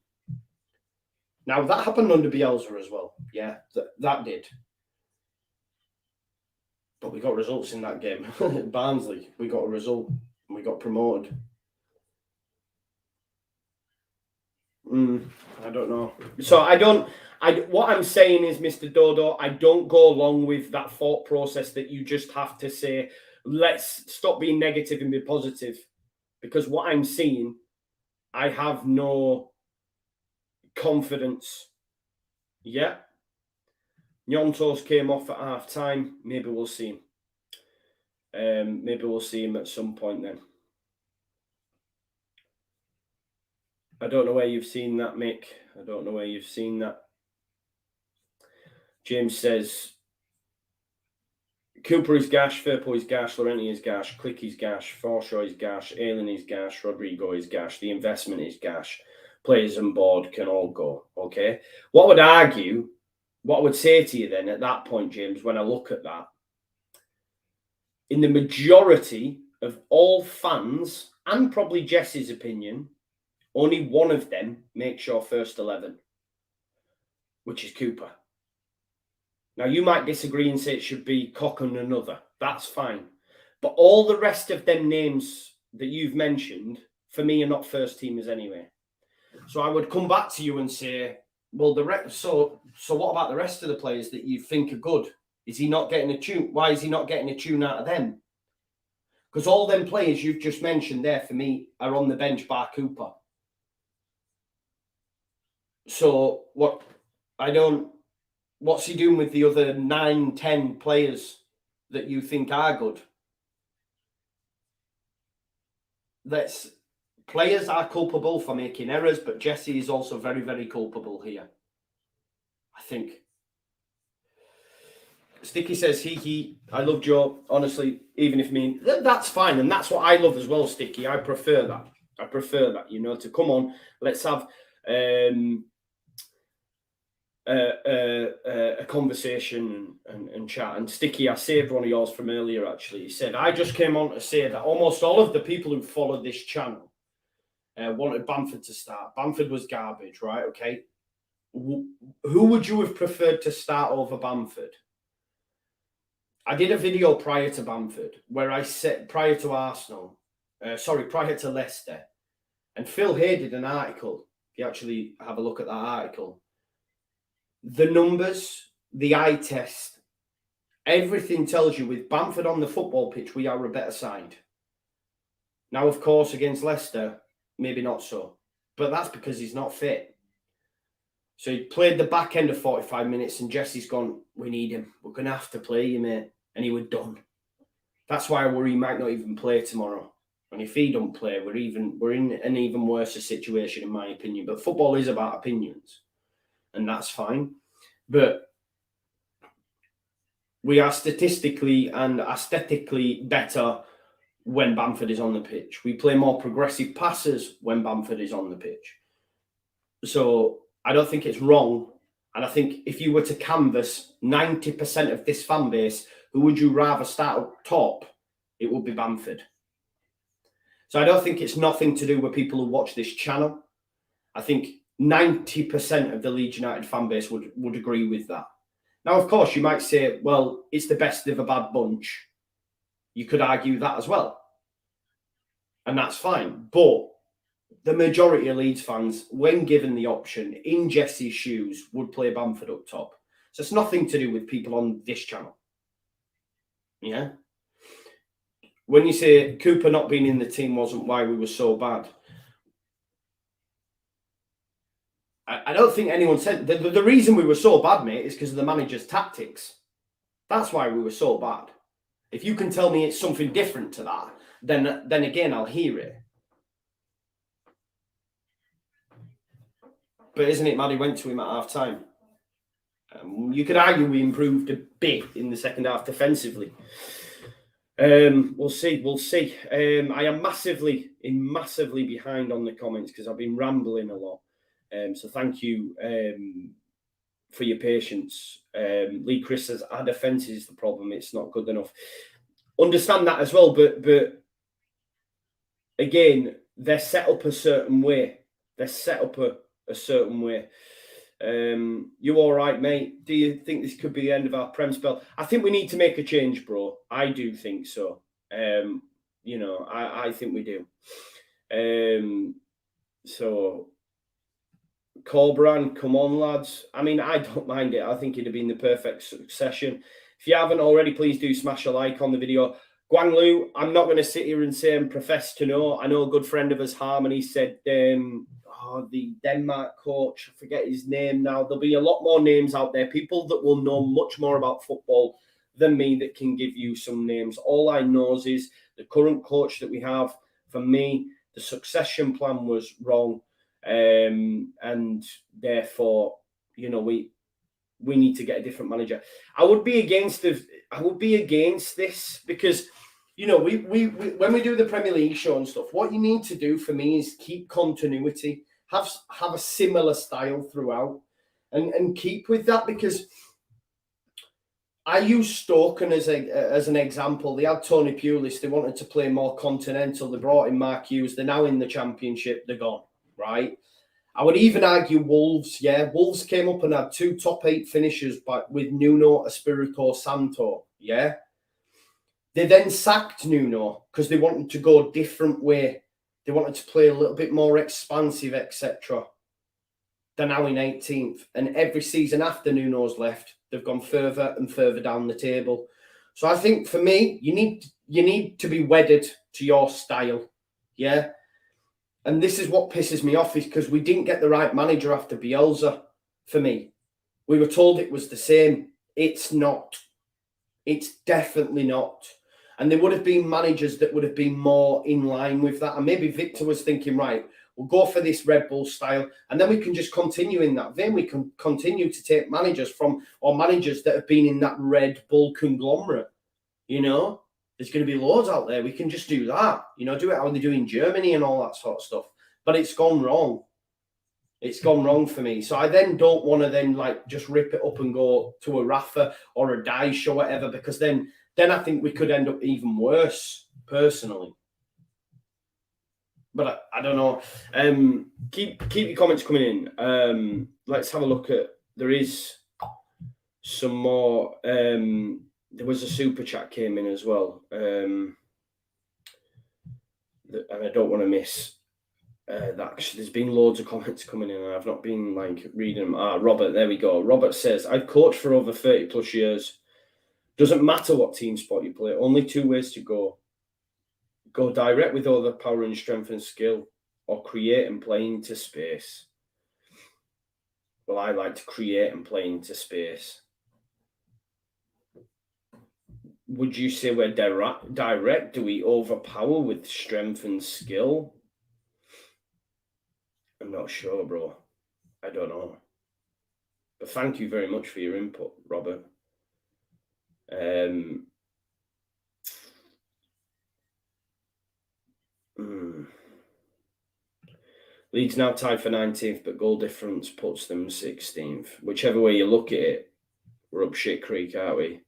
Now, that happened under Bielsa as well. Yeah, that did. But we got results in that game. Barnsley, we got a result and we got promoted. I don't know. So what I'm saying is, Mr. Dodo, I don't go along with that thought process that you just have to say, let's stop being negative and be positive. Because what I'm seeing, I have no confidence. Yeah. Nyontos came off at half time. Maybe we'll see him. Maybe we'll see him at some point then. I don't know where you've seen that, Mick. I don't know where you've seen that. James says, Cooper is gash, Firpo is gash, Laurenti is gash, Click is gash, Forshaw is gash, Ayling is gash, Rodrigo is gash, the investment is gash, players on board can all go, okay? What I would say to you then at that point, James, when I look at that, in the majority of all fans, and probably Jesse's opinion, only one of them makes your first 11, which is Cooper. Now, you might disagree and say it should be Koch and another. That's fine. But all the rest of them names that you've mentioned, for me, are not first teamers anyway. So I would come back to you and say, well, so what about the rest of the players that you think are good? Is he not getting a tune? Why is he not getting a tune out of them? Because all them players you've just mentioned there, for me, are on the bench bar Cooper. So what's he doing with the other 9, 10 players that you think are good? Players are culpable for making errors, but Jesse is also very, very culpable here, I think. Sticky says, I love Joe, honestly, even if that's fine. And that's what I love as well, Sticky. I prefer that, to come on, let's have a conversation and chat. And Sticky, I saved one of yours from earlier, actually. He said, I just came on to say that almost all of the people who follow this channel wanted Bamford to start. Bamford was garbage, right? Okay. Who would you have preferred to start over Bamford? I did a video prior to Bamford where I said, prior to Leicester, and Phil Hay did an article. If you actually have a look at that article, the numbers, the eye test, everything tells you with Bamford on the football pitch, we are a better side. Now, of course, against Leicester, maybe not so, but that's because he's not fit. So he played the back end of 45 minutes and Jesse's gone, we need him. We're going to have to play you, mate. And he was done. That's why I worry he might not even play tomorrow. And if he don't play, we're in an even worse situation, in my opinion. But football is about opinions, and that's fine. But we are statistically and aesthetically better when Bamford is on the pitch. We play more progressive passes when Bamford is on the pitch. So I don't think it's wrong. And I think if you were to canvass 90% of this fan base, who would you rather start up top? It would be Bamford. So I don't think it's nothing to do with people who watch this channel. I think 90% of the Leeds United fan base would agree with that. Now, of course, you might say, well, it's the best of a bad bunch. You could argue that as well. And that's fine. But the majority of Leeds fans, when given the option, in Jesse's shoes, would play Bamford up top. So it's nothing to do with people on this channel. Yeah? When you say Cooper not being in the team wasn't why we were so bad, I don't think anyone said... The reason we were so bad, mate, is because of the manager's tactics. That's why we were so bad. If you can tell me it's something different to that, then again, I'll hear it. But isn't it mad he went to him at half-time? You could argue we improved a bit in the second half defensively. We'll see. I am massively behind on the comments because I've been rambling a lot. So thank you for your patience. Lee Chris says, our defence is the problem. It's not good enough. Understand that as well, but again, they're set up a certain way. They're set up a certain way. You all right, mate? Do you think this could be the end of our Prem spell? I think we need to make a change, bro. I do think so. I think we do. So, Colbrand, come on, lads. I mean, I don't mind it. I think it'd have been the perfect succession. If you haven't already, please do smash a like on the video. Guang Lu, I'm not going to sit here and say and profess to know. I know a good friend of us, Harmony, said the Denmark coach, I forget his name now. There'll be a lot more names out there, people that will know much more about football than me that can give you some names. All I know is the current coach that we have, for me, the succession plan was wrong. And therefore, we need to get a different manager. I would be against this because, when we do the Premier League show and stuff, what you need to do for me is keep continuity, have a similar style throughout, and keep with that, because I use Stoke as an example. They had Tony Pulis. They wanted to play more continental. They brought in Mark Hughes. They're now in the Championship. They're gone, right? I would even argue Wolves. Yeah, Wolves came up and had 2 top 8 finishers, but with Nuno Espirito Santo. Yeah. They then sacked Nuno because they wanted to go a different way. They wanted to play a little bit more expansive, etc. They're now in 18th. And every season after Nuno's left, they've gone further and further down the table. So I think for me, you need to be wedded to your style. Yeah. And this is what pisses me off, is because we didn't get the right manager after Bielsa, for me. We were told it was the same. It's not. It's definitely not. And there would have been managers that would have been more in line with that. And maybe Victor was thinking, right, we'll go for this Red Bull style, and then we can just continue in that vein. We can continue to take managers that have been in that Red Bull conglomerate. There's going to be loads out there. We can just do that. Do it how they do in Germany and all that sort of stuff. But it's gone wrong. It's gone wrong for me. So I then don't want to just rip it up and go to a Rafa or a Dyche or whatever, because then I think we could end up even worse, personally. But I don't know. Keep your comments coming in. Let's have a look at... There is some more... There was a super chat came in as well. And I don't want to miss that. There's been loads of comments coming in and I've not been like reading them. Robert, there we go. Robert says, I've coached for over 30 plus years. Doesn't matter what team spot you play. Only 2 ways to go. Go direct with all the power and strength and skill, or create and play into space. Well, I like to create and play into space. Would you say we're direct? Do we overpower with strength and skill? I'm not sure, bro. I don't know. But thank you very much for your input, Robert. Leeds now tied for 19th, but goal difference puts them 16th. Whichever way you look at it, we're up shit creek, aren't we?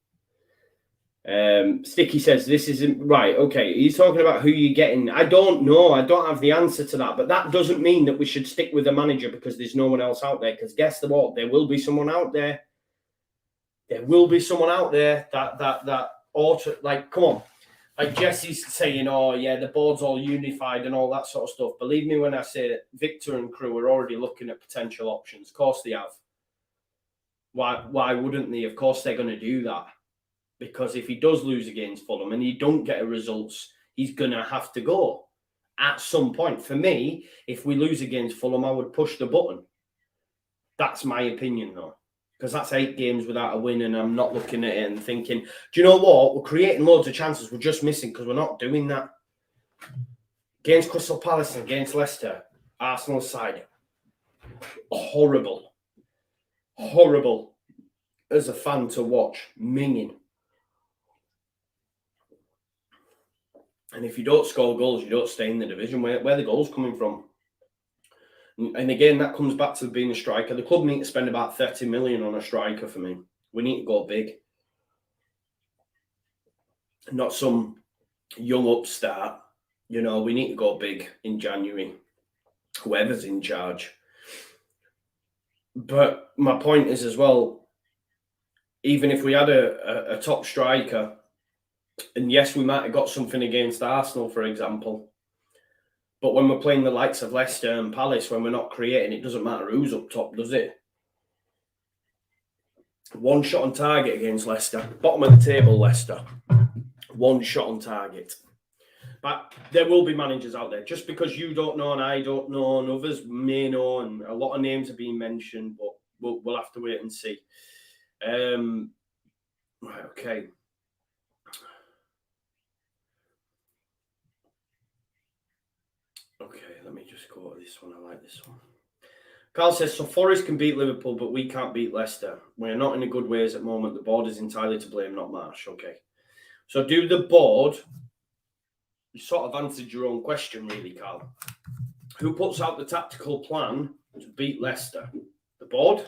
Sticky says, this isn't right. Okay, he's talking about who you're getting. I don't know. I don't have the answer to that. But that doesn't mean that we should stick with the manager because there's no one else out there. Because guess what? There will be someone out there. There will be someone out there that ought to, like, come on. Like Jesse's saying, oh, yeah, the board's all unified and all that sort of stuff. Believe me when I say that Victor and crew are already looking at potential options. Of course they have. Why wouldn't they? Of course they're going to do that. Because if he does lose against Fulham and you don't get a results, he's going to have to go at some point. For me, if we lose against Fulham, I would push the button. That's my opinion, though. Because that's 8 games without a win, and I'm not looking at it and thinking, do you know what? We're creating loads of chances. We're just missing because we're not doing that. Against Crystal Palace and against Leicester, Arsenal side, horrible. Horrible as a fan to watch, minging. And if you don't score goals, you don't stay in the division. Where the goals coming from? And again, that comes back to being a striker. The club need to spend about 30 million on a striker for me. We need to go big. Not some young upstart. You know, we need to go big in January. Whoever's in charge. But my point is as well, even if we had a top striker, and yes, we might have got something against Arsenal, for example. But when we're playing the likes of Leicester and Palace, when we're not creating, it doesn't matter who's up top, does it? 1 shot on target against Leicester. Bottom of the table, Leicester. 1 shot on target. But there will be managers out there. Just because you don't know and I don't know and others may know, and a lot of names are being mentioned, but we'll have to wait and see. Right, okay. Okay, let me just go to this one. I like this one. Carl says, so Forest can beat Liverpool, but we can't beat Leicester. We're not in a good ways at the moment. The board is entirely to blame, not Marsh. Okay. So do the board... You sort of answered your own question, really, Carl. Who puts out the tactical plan to beat Leicester? The board?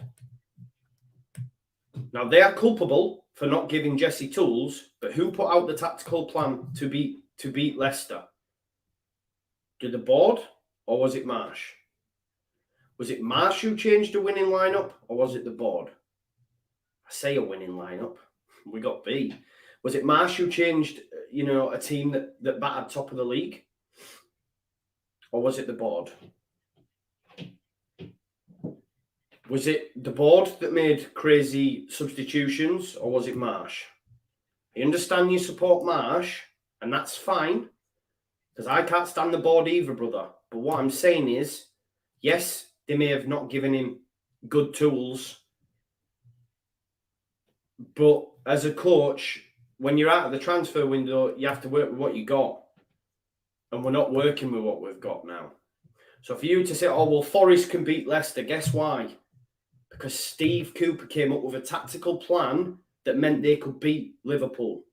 Now, they are culpable for not giving Jesse tools, but who put out the tactical plan to beat Leicester? Did the board, or was it Marsh? Was it Marsh who changed the winning lineup, or was it the board? I say a winning lineup. We got B. Was it Marsh who changed, a team that battered top of the league? Or was it the board? Was it the board that made crazy substitutions, or was it Marsh? I understand you support Marsh, and that's fine, because I can't stand the board either, brother. But what I'm saying is, yes, they may have not given him good tools, but as a coach, when you're out of the transfer window, you have to work with what you got. And we're not working with what we've got now. So for you to say, oh, well, Forest can beat Leicester, guess why? Because Steve Cooper came up with a tactical plan that meant they could beat Liverpool.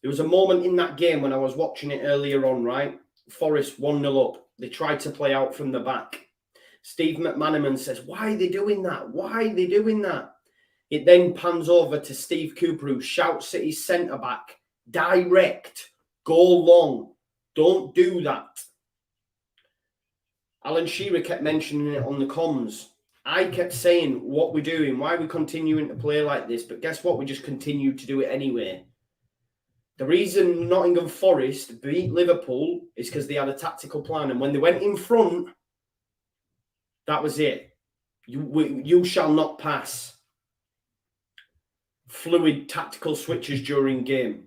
There was a moment in that game when I was watching it earlier on, right? Forest 1-0 up. They tried to play out from the back. Steve McManaman says, why are they doing that? Why are they doing that? It then pans over to Steve Cooper, who shouts at his centre-back, direct, go long, don't do that. Alan Shearer kept mentioning it on the comms. I kept saying what we're doing, why we're continuing to play like this, but guess what? We just continue to do it anyway. The reason Nottingham Forest beat Liverpool is because they had a tactical plan, and when they went in front, that was it. You shall not pass. Fluid tactical switches during game.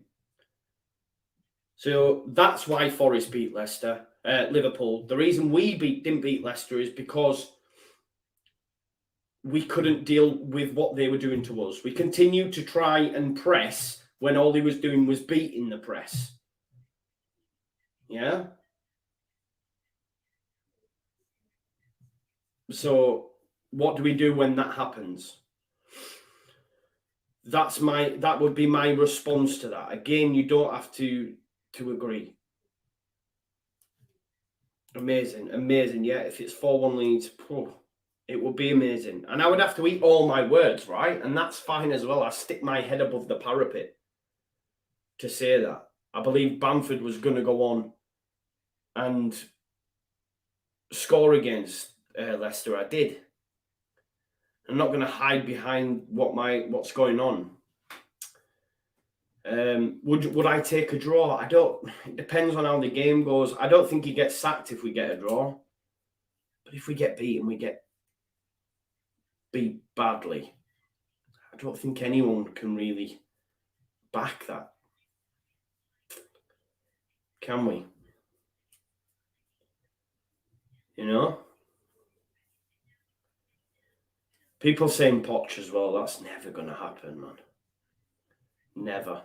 So that's why Forest beat Liverpool. The reason we didn't beat Leicester is because we couldn't deal with what they were doing to us. We continued to try and press when all he was doing was beating the press. Yeah? So what do we do when that happens? That would be my response to that. Again, you don't have to agree. Amazing. Yeah, if it's 4-1 Leeds, it would be amazing. And I would have to eat all my words, right? And that's fine as well. I stick my head above the parapet to say that. I believe Bamford was going to go on and score against Leicester. I did. I'm not going to hide behind what's going on. Would I take a draw? I don't. It depends on how the game goes. I don't think he gets sacked if we get a draw. But if we get beaten, we get beat badly. I don't think anyone can really back that. Can we? You know? People saying Poch as well. That's never going to happen, man. Never.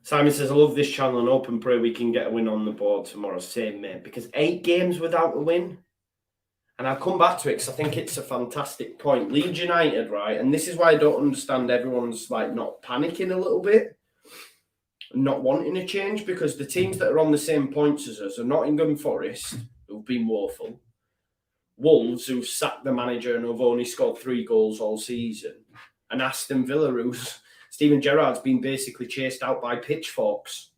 Simon says, I love this channel and hope and pray we can get a win on the board tomorrow. Same, mate. Because 8 games without a win. And I'll come back to it because I think it's a fantastic point. Leeds United, right? And this is why I don't understand everyone's like not panicking a little bit. Not wanting a change, because the teams that are on the same points as us are Nottingham Forest, who've been woeful. Wolves, who've sacked the manager and have only scored 3 goals all season. And Aston Villa, who's Steven Gerrard's been basically chased out by pitchforks.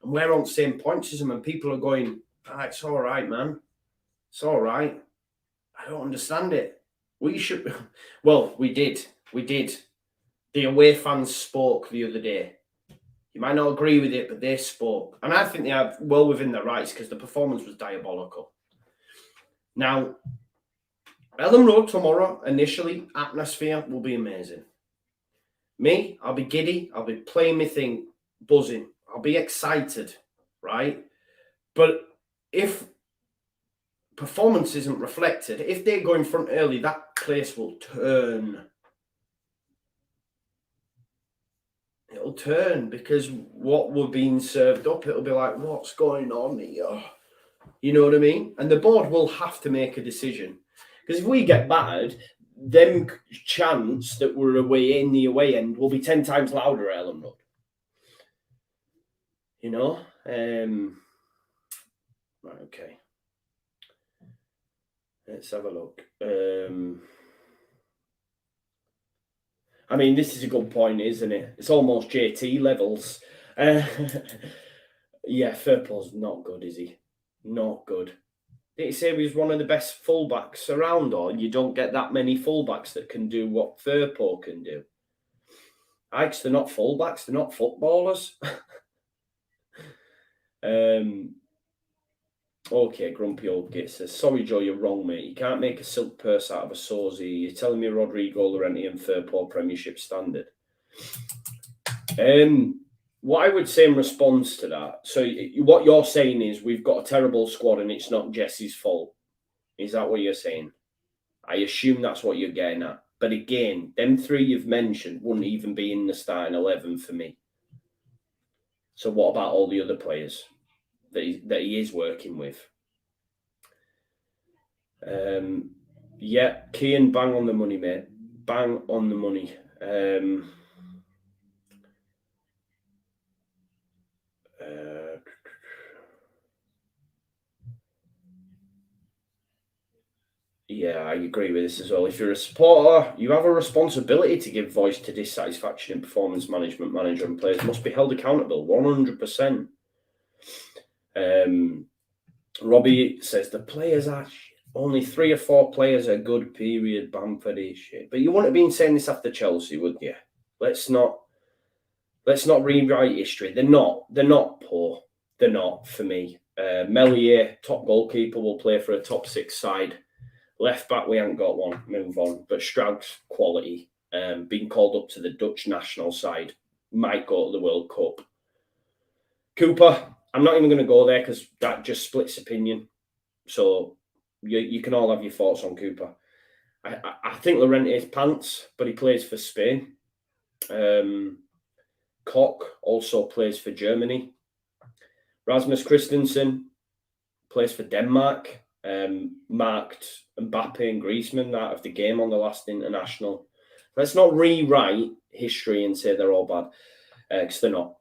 And we're on the same points as them, and people are going, it's all right, man. It's all right. I don't understand it. We should... Well, we did. The away fans spoke the other day. You might not agree with it, but they spoke. And I think they are well within their rights because the performance was diabolical. Now, Ellen Road tomorrow, initially, atmosphere will be amazing. Me, I'll be giddy. I'll be playing my thing, buzzing. I'll be excited, right? But if performance isn't reflected, if they go in front early, that place will turn. It'll turn because what we're being served up, it'll be like, what's going on here? You know what I mean? And the board will have to make a decision. Because if we get battered, them chants that were away in the away end will be 10 times louder at Ellen Road. You know? Right, okay. Let's have a look. I mean, this is a good point, isn't it? It's almost JT levels. Yeah, Firpo's not good, is he? Not good. Did he say he was one of the best fullbacks around, or you don't get that many fullbacks that can do what Firpo can do? Ikes, they're not fullbacks, they're not footballers. Okay, Grumpy Old Git says, sorry, Joe, you're wrong, mate. You can't make a silk purse out of a sozy. You're telling me Rodrigo, Llorente and Firpo Premiership standard. What I would say in response to that, so what you're saying is we've got a terrible squad and it's not Jesse's fault. Is that what you're saying? I assume that's what you're getting at. But again, them 3 you've mentioned wouldn't even be in the starting 11 for me. So what about all the other players that he is working with? Yeah, Kean, bang on the money, mate. Bang on the money. Yeah, I agree with this as well. If you're a supporter, you have a responsibility to give voice to dissatisfaction in performance management. Manager and players must be held accountable, 100%. Robbie says the players are shit. Only 3 or 4 players are good, period. Bamford is shit. But you wouldn't have been saying this after Chelsea, would you? Let's not rewrite history. They're not poor. They're not, for me. Melier, top goalkeeper, will play for a top 6 side. Left back, we haven't got one. Move on. But Strag's quality. Being called up to the Dutch national side. Might go to the World Cup. Cooper, I'm not even going to go there because that just splits opinion. So you can all have your thoughts on Cooper. I think Llorente is pants, but he plays for Spain. Koch also plays for Germany. Rasmus Christensen plays for Denmark. Marked Mbappe and Griezmann out of the game on the last international. Let's not rewrite history and say they're all bad, because they're not.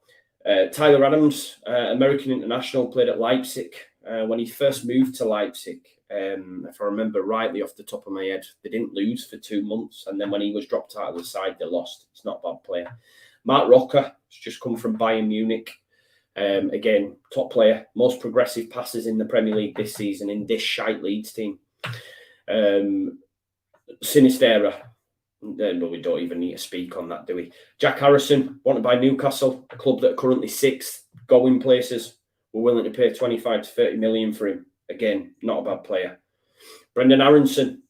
Tyler Adams, American international, played at Leipzig. When he first moved to Leipzig, if I remember rightly off the top of my head, they didn't lose for 2 months. And then when he was dropped out of the side, they lost. It's not a bad player. Mark Rocker has just come from Bayern Munich. Again, top player, most progressive passes in the Premier League this season in this shite Leeds team. Sinistera, but we don't even need to speak on that, do we? Jack Harrison, wanted by Newcastle, a club that are currently 6th, going places. We're willing to pay 25 to 30 million for him. Again, not a bad player. Brendan Aronson,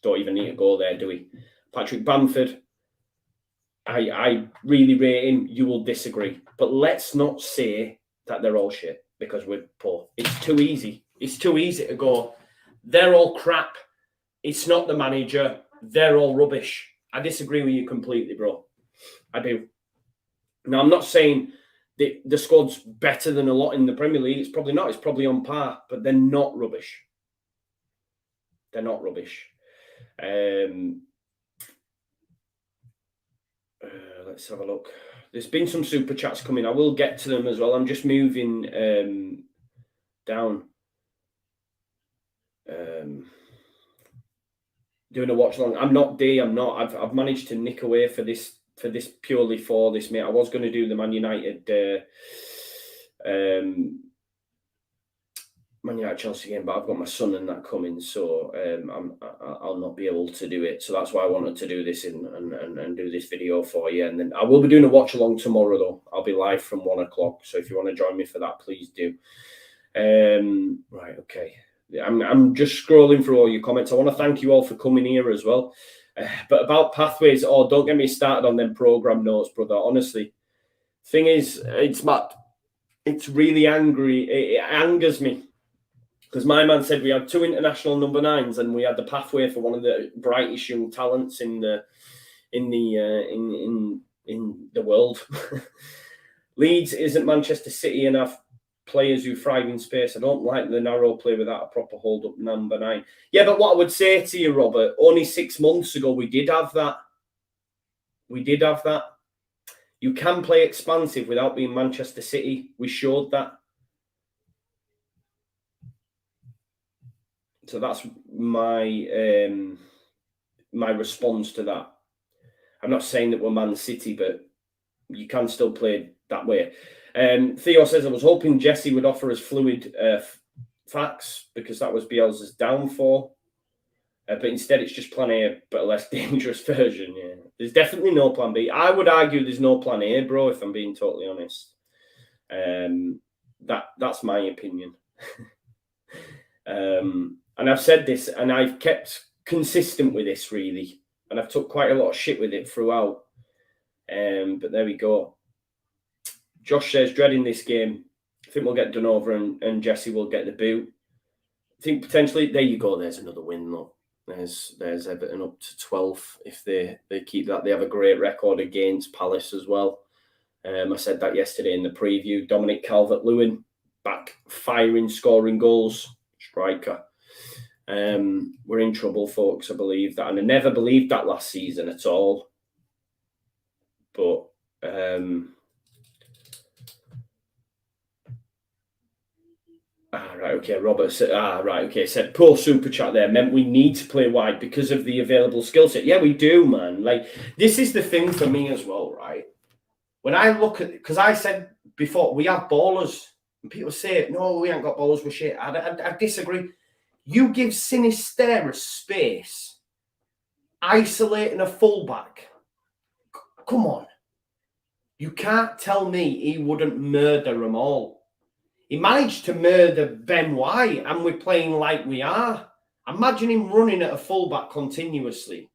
don't even need to go there, do we? Patrick Bamford, I really rate him. You will disagree. But let's not say that they're all shit because we're poor. It's too easy. It's too easy to go, they're all crap. It's not the manager. They're all rubbish. I disagree with you completely, bro. I do. Now, I'm not saying the squad's better than a lot in the Premier League. It's probably not. It's probably on par. But they're not rubbish. They're not rubbish. Let's have a look. There's been some super chats coming. I will get to them as well. I'm just moving down. Doing a watch along. I'm not D. I'm not. I've managed to nick away for this purely for this, mate. I was going to do the Man United Chelsea game, but I've got my son and that coming, so I'll not be able to do it. So that's why I wanted to do this and do this video for you. And then I will be doing a watch along tomorrow, though. I'll be live from 1 o'clock. So if you want to join me for that, please do. Right, okay. I'm just scrolling through all your comments. I want to thank you all for coming here as well. But about pathways, don't get me started on them program notes, brother. Honestly, thing is, it's mad. It's really angry. It angers me because my man said we had 2 international number 9s and we had the pathway for one of the brightest young talents in the world. Leeds isn't Manchester City and have players who thrive in space. I don't like the narrow play without a proper hold-up number 9. Yeah, but what I would say to you, Robert, only 6 months ago, we did have that. We did have that. You can play expansive without being Manchester City. We showed that. So that's my my response to that. I'm not saying that we're Man City, but you can still play that way. Theo says, I was hoping Jesse would offer us fluid facts because that was Bielsa's downfall. But instead, it's just plan A, but a less dangerous version. Yeah, there's definitely no plan B. I would argue there's no plan A, bro, if I'm being totally honest. That's my opinion. And I've said this, and I've kept consistent with this, really. And I've took quite a lot of shit with it throughout. But there we go. Josh says, dreading this game. I think we'll get done over and Jesse will get the boot. I think potentially, there you go. There's another win, though. There's Everton up to 12th. If they keep that, they have a great record against Palace as well. I said that yesterday in the preview. Dominic Calvert-Lewin back firing, scoring goals. Striker. We're in trouble, folks. I believe that. And I never believed that last season at all. But right, okay. Robert said, right, okay. Said poor super chat there meant we need to play wide because of the available skill set. Yeah, we do, man. Like, this is the thing for me as well, right? When I look at, because I said before, we have ballers, and people say, no, we ain't got ballers, we're shit. I disagree. You give Sinisterra space, isolating a fullback. Come on. You can't tell me he wouldn't murder them all. He managed to murder Ben White, and we're playing like we are. Imagine him running at a fullback continuously.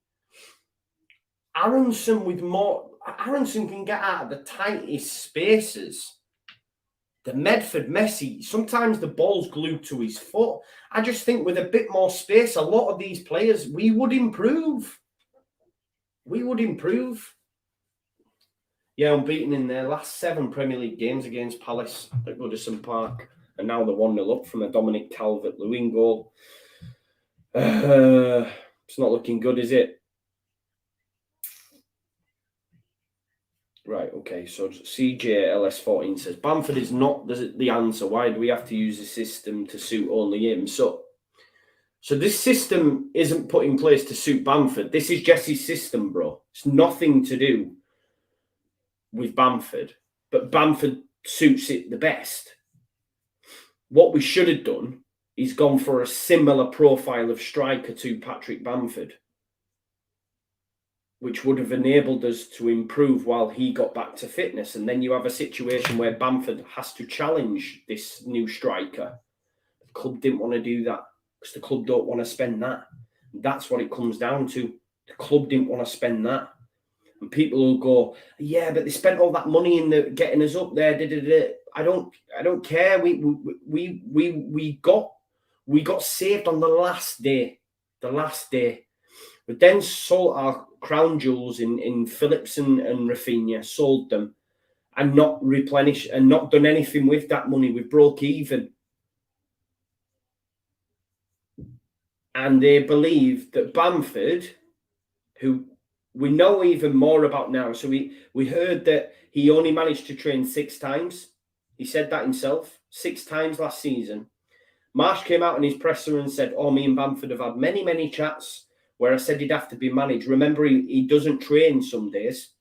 Aronson can get out of the tightest spaces. The Medford Messi, sometimes the ball's glued to his foot. I just think with a bit more space, a lot of these players, we would improve. We would improve. Yeah, unbeaten in their last 7 Premier League games against Palace at Goodison Park. And now they're 1-0 up from a Dominic Calvert-Lewin goal. It's not looking good, is it? Right, okay. So CJLS14 says, Bamford is not the answer. Why do we have to use a system to suit only him? So this system isn't put in place to suit Bamford. This is Jesse's system, bro. It's nothing to do with Bamford. But Bamford suits it the best. What we should have done is gone for a similar profile of striker to Patrick Bamford, which would have enabled us to improve while he got back to fitness. And then you have a situation where Bamford has to challenge this new striker. The club didn't want to do that because the club don't want to spend that. That's what it comes down to. The club didn't want to spend that. And people will go, yeah, but they spent all that money in getting us up there. I don't care. We got saved on the last day. The last day. But then sold our crown jewels in Phillips and Rafinha, sold them and not replenished and not done anything with that money. We broke even. And they believe that Bamford, who we know even more about now. So we heard that he only managed to train 6 times. He said that himself, 6 times last season. Marsh came out in his presser and said, me and Bamford have had many, many chats where I said he'd have to be managed. Remember, he doesn't train some days.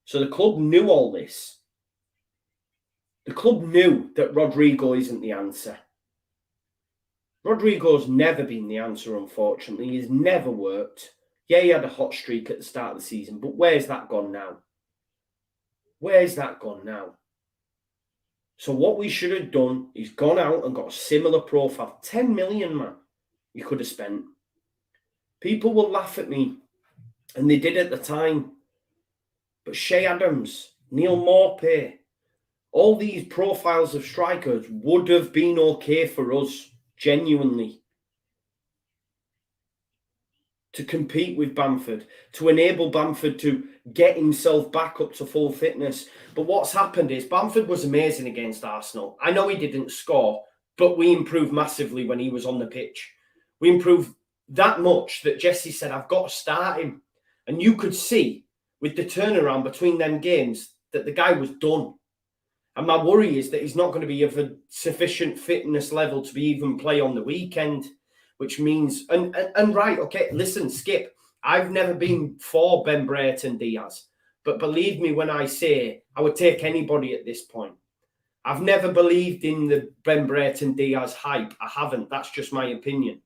So the club knew all this. The club knew that Rodrigo isn't the answer. Rodrigo's never been the answer, unfortunately. He's never worked. Yeah, he had a hot streak at the start of the season, but where's that gone now? Where's that gone now? So what we should have done is gone out and got a similar profile. 10 million, man, you could have spent. People will laugh at me, and they did at the time. But Shea Adams, Neil Maupay, all these profiles of strikers would have been okay for us, genuinely. To compete with Bamford, to enable Bamford to get himself back up to full fitness. But what's happened is Bamford was amazing against Arsenal. I know he didn't score, but we improved massively when he was on the pitch. We improved that much that Jesse said, I've got to start him. And you could see with the turnaround between them games that the guy was done. And my worry is that he's not going to be of a sufficient fitness level to be even play on the weekend. Which means, and right, okay, listen, Skip, I've never been for Ben Brereton Diaz. But believe me when I say I would take anybody at this point. I've never believed in the Ben Brereton Diaz hype. I haven't. That's just my opinion.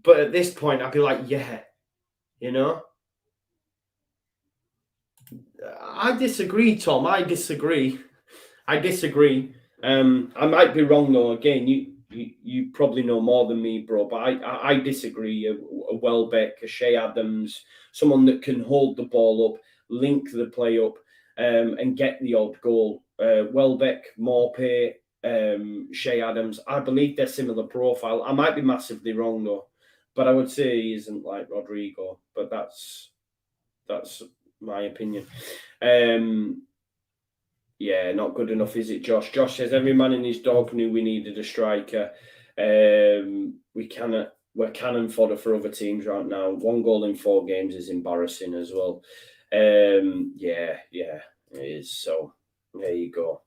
But at this point, I'd be like, yeah, you know. I disagree, Tom. I disagree. I might be wrong, though. Again, you probably know more than me, bro, but I disagree. A Welbeck, a Shea Adams, someone that can hold the ball up, link the play up, and get the odd goal. Welbeck, Maupay, Shea Adams, I believe they're similar profile. I might be massively wrong, though, but I would say he isn't like Rodrigo, but that's my opinion. Yeah, not good enough, is it, Josh? Josh says, every man and his dog knew we needed a striker. We're cannon fodder for other teams right now. 1 goal in 4 games is embarrassing as well. Yeah, it is. So there you go.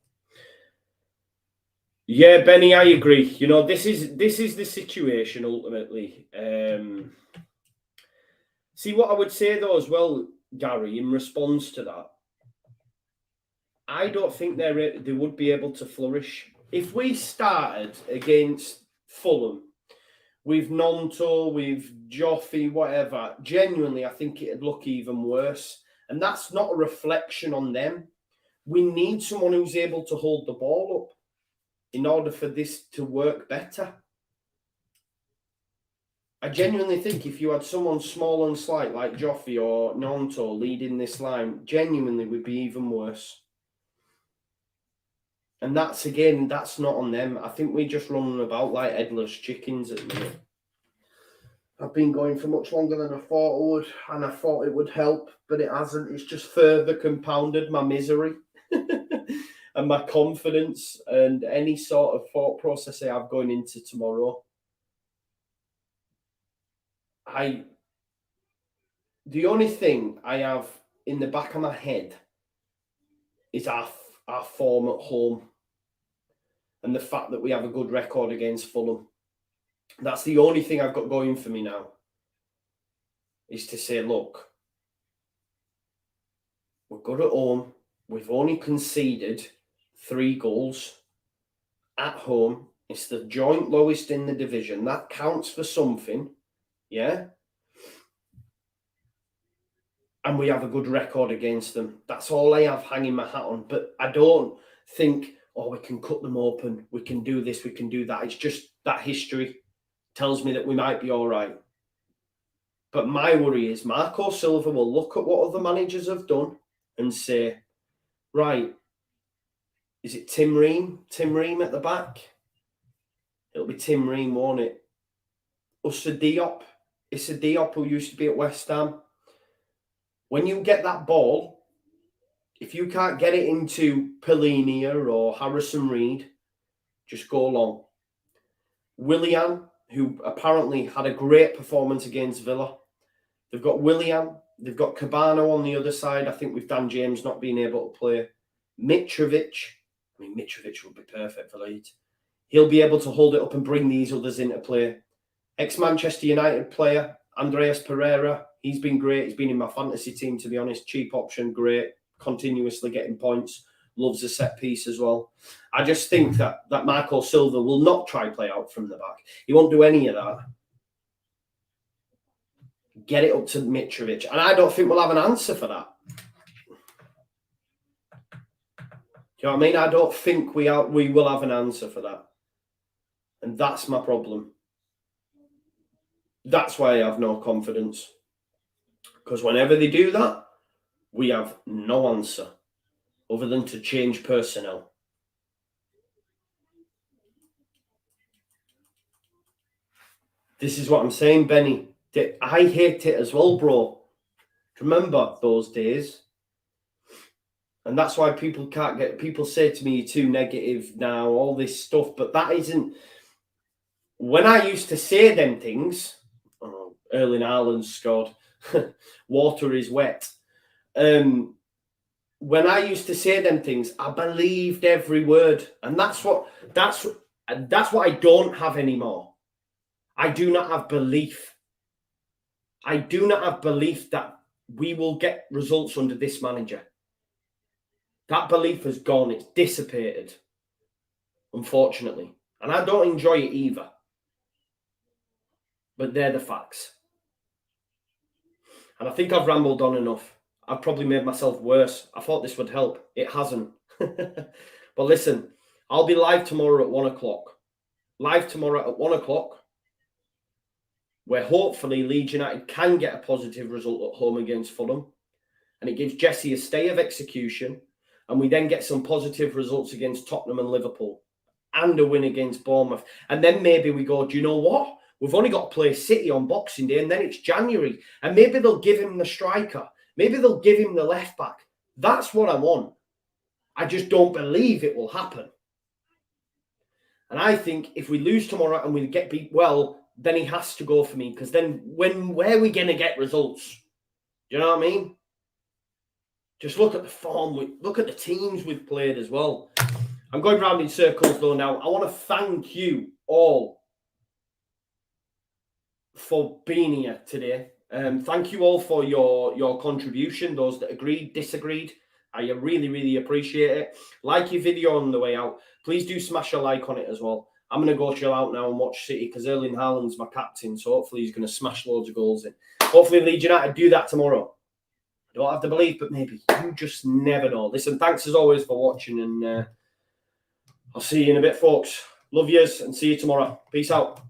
Yeah, Benny, I agree. You know, this is the situation ultimately. See, what I would say though as well, Gary, in response to that, I don't think they would be able to flourish. If we started against Fulham with Nonto, with Joffy, whatever, genuinely, I think it'd look even worse. And that's not a reflection on them. We need someone who's able to hold the ball up in order for this to work better. I genuinely think if you had someone small and slight like Joffy or Nonto leading this line, genuinely would be even worse. And that's, again, that's not on them. I think we're just running about like headless chickens at the minute. I've been going for much longer than I thought I would, and I thought it would help, but it hasn't. It's just further compounded my misery and my confidence and any sort of thought process I have going into tomorrow. The only thing I have in the back of my head is our form at home and the fact that we have a good record against Fulham. That's the only thing I've got going for me now, is to say, look, we're good at home. We've only conceded 3 goals at home. It's the joint lowest in the division. That counts for something, yeah? And we have a good record against them. That's all I have hanging my hat on. But I don't think, oh, we can cut them open. We can do this, we can do that. It's just that history tells me that we might be all right. But my worry is Marco Silva will look at what other managers have done and say, right, is it Tim Ream? Tim Ream at the back? It'll be Tim Ream, won't it? Issa Diop. Issa Diop, who used to be at West Ham. When you get that ball, if you can't get it into Polinia or Harrison Reed, just go long. Willian, who apparently had a great performance against Villa. They've got Willian. They've got Cabano on the other side. I think with Dan James not being able to play. Mitrovic. I mean, Mitrovic would be perfect for Leeds. He'll be able to hold it up and bring these others into play. Ex-Manchester United player, Andreas Pereira. He's been great. He's been in my fantasy team, to be honest. Cheap option, great. Continuously getting points. Loves a set piece as well. I just think that Marco Silva will not try play out from the back. He won't do any of that. Get it up to Mitrovic. And I don't think we'll have an answer for that. Do you know what I mean? I don't think we will have an answer for that. And that's my problem. That's why I have no confidence. Because whenever they do that, we have no answer other than to change personnel. This is what I'm saying, Benny. I hate it as well, bro. Remember those days? And that's why people say to me, you're too negative now, all this stuff. But that isn't... When I used to say them things, Erling Haaland scored, water is wet. When I used to say them things, I believed every word. And that's what I don't have anymore. I do not have belief. I do not have belief that we will get results under this manager. That belief has gone. It's dissipated, unfortunately. And I don't enjoy it either. But they're the facts. And I think I've rambled on enough. I've probably made myself worse. I thought this would help. It hasn't. But listen, I'll be live tomorrow at 1 o'clock. Live tomorrow at 1 o'clock, where hopefully Leeds United can get a positive result at home against Fulham. And it gives Jesse a stay of execution. And we then get some positive results against Tottenham and Liverpool. And a win against Bournemouth. And then maybe we go, do you know what? We've only got to play City on Boxing Day, and then it's January. And maybe they'll give him the striker. Maybe they'll give him the left back. That's what I want. I just don't believe it will happen. And I think if we lose tomorrow and we get beat, well, then he has to go for me. Because then where are we going to get results? Do you know what I mean? Just look at the form. Look at the teams we've played as well. I'm going round in circles though now. I want to thank you all for being here today. Thank you all for your contribution. Those that agreed, disagreed, I really, really appreciate it. Like your video on the way out. Please do smash a like on it as well. I'm going to go chill out now and watch City because Erling Haaland's my captain, so hopefully he's going to smash loads of goals in. Hopefully Leeds United do that tomorrow. I don't have to believe, but maybe. You just never know. Listen, thanks as always for watching, and I'll see you in a bit, folks. Love yous and see you tomorrow. Peace out.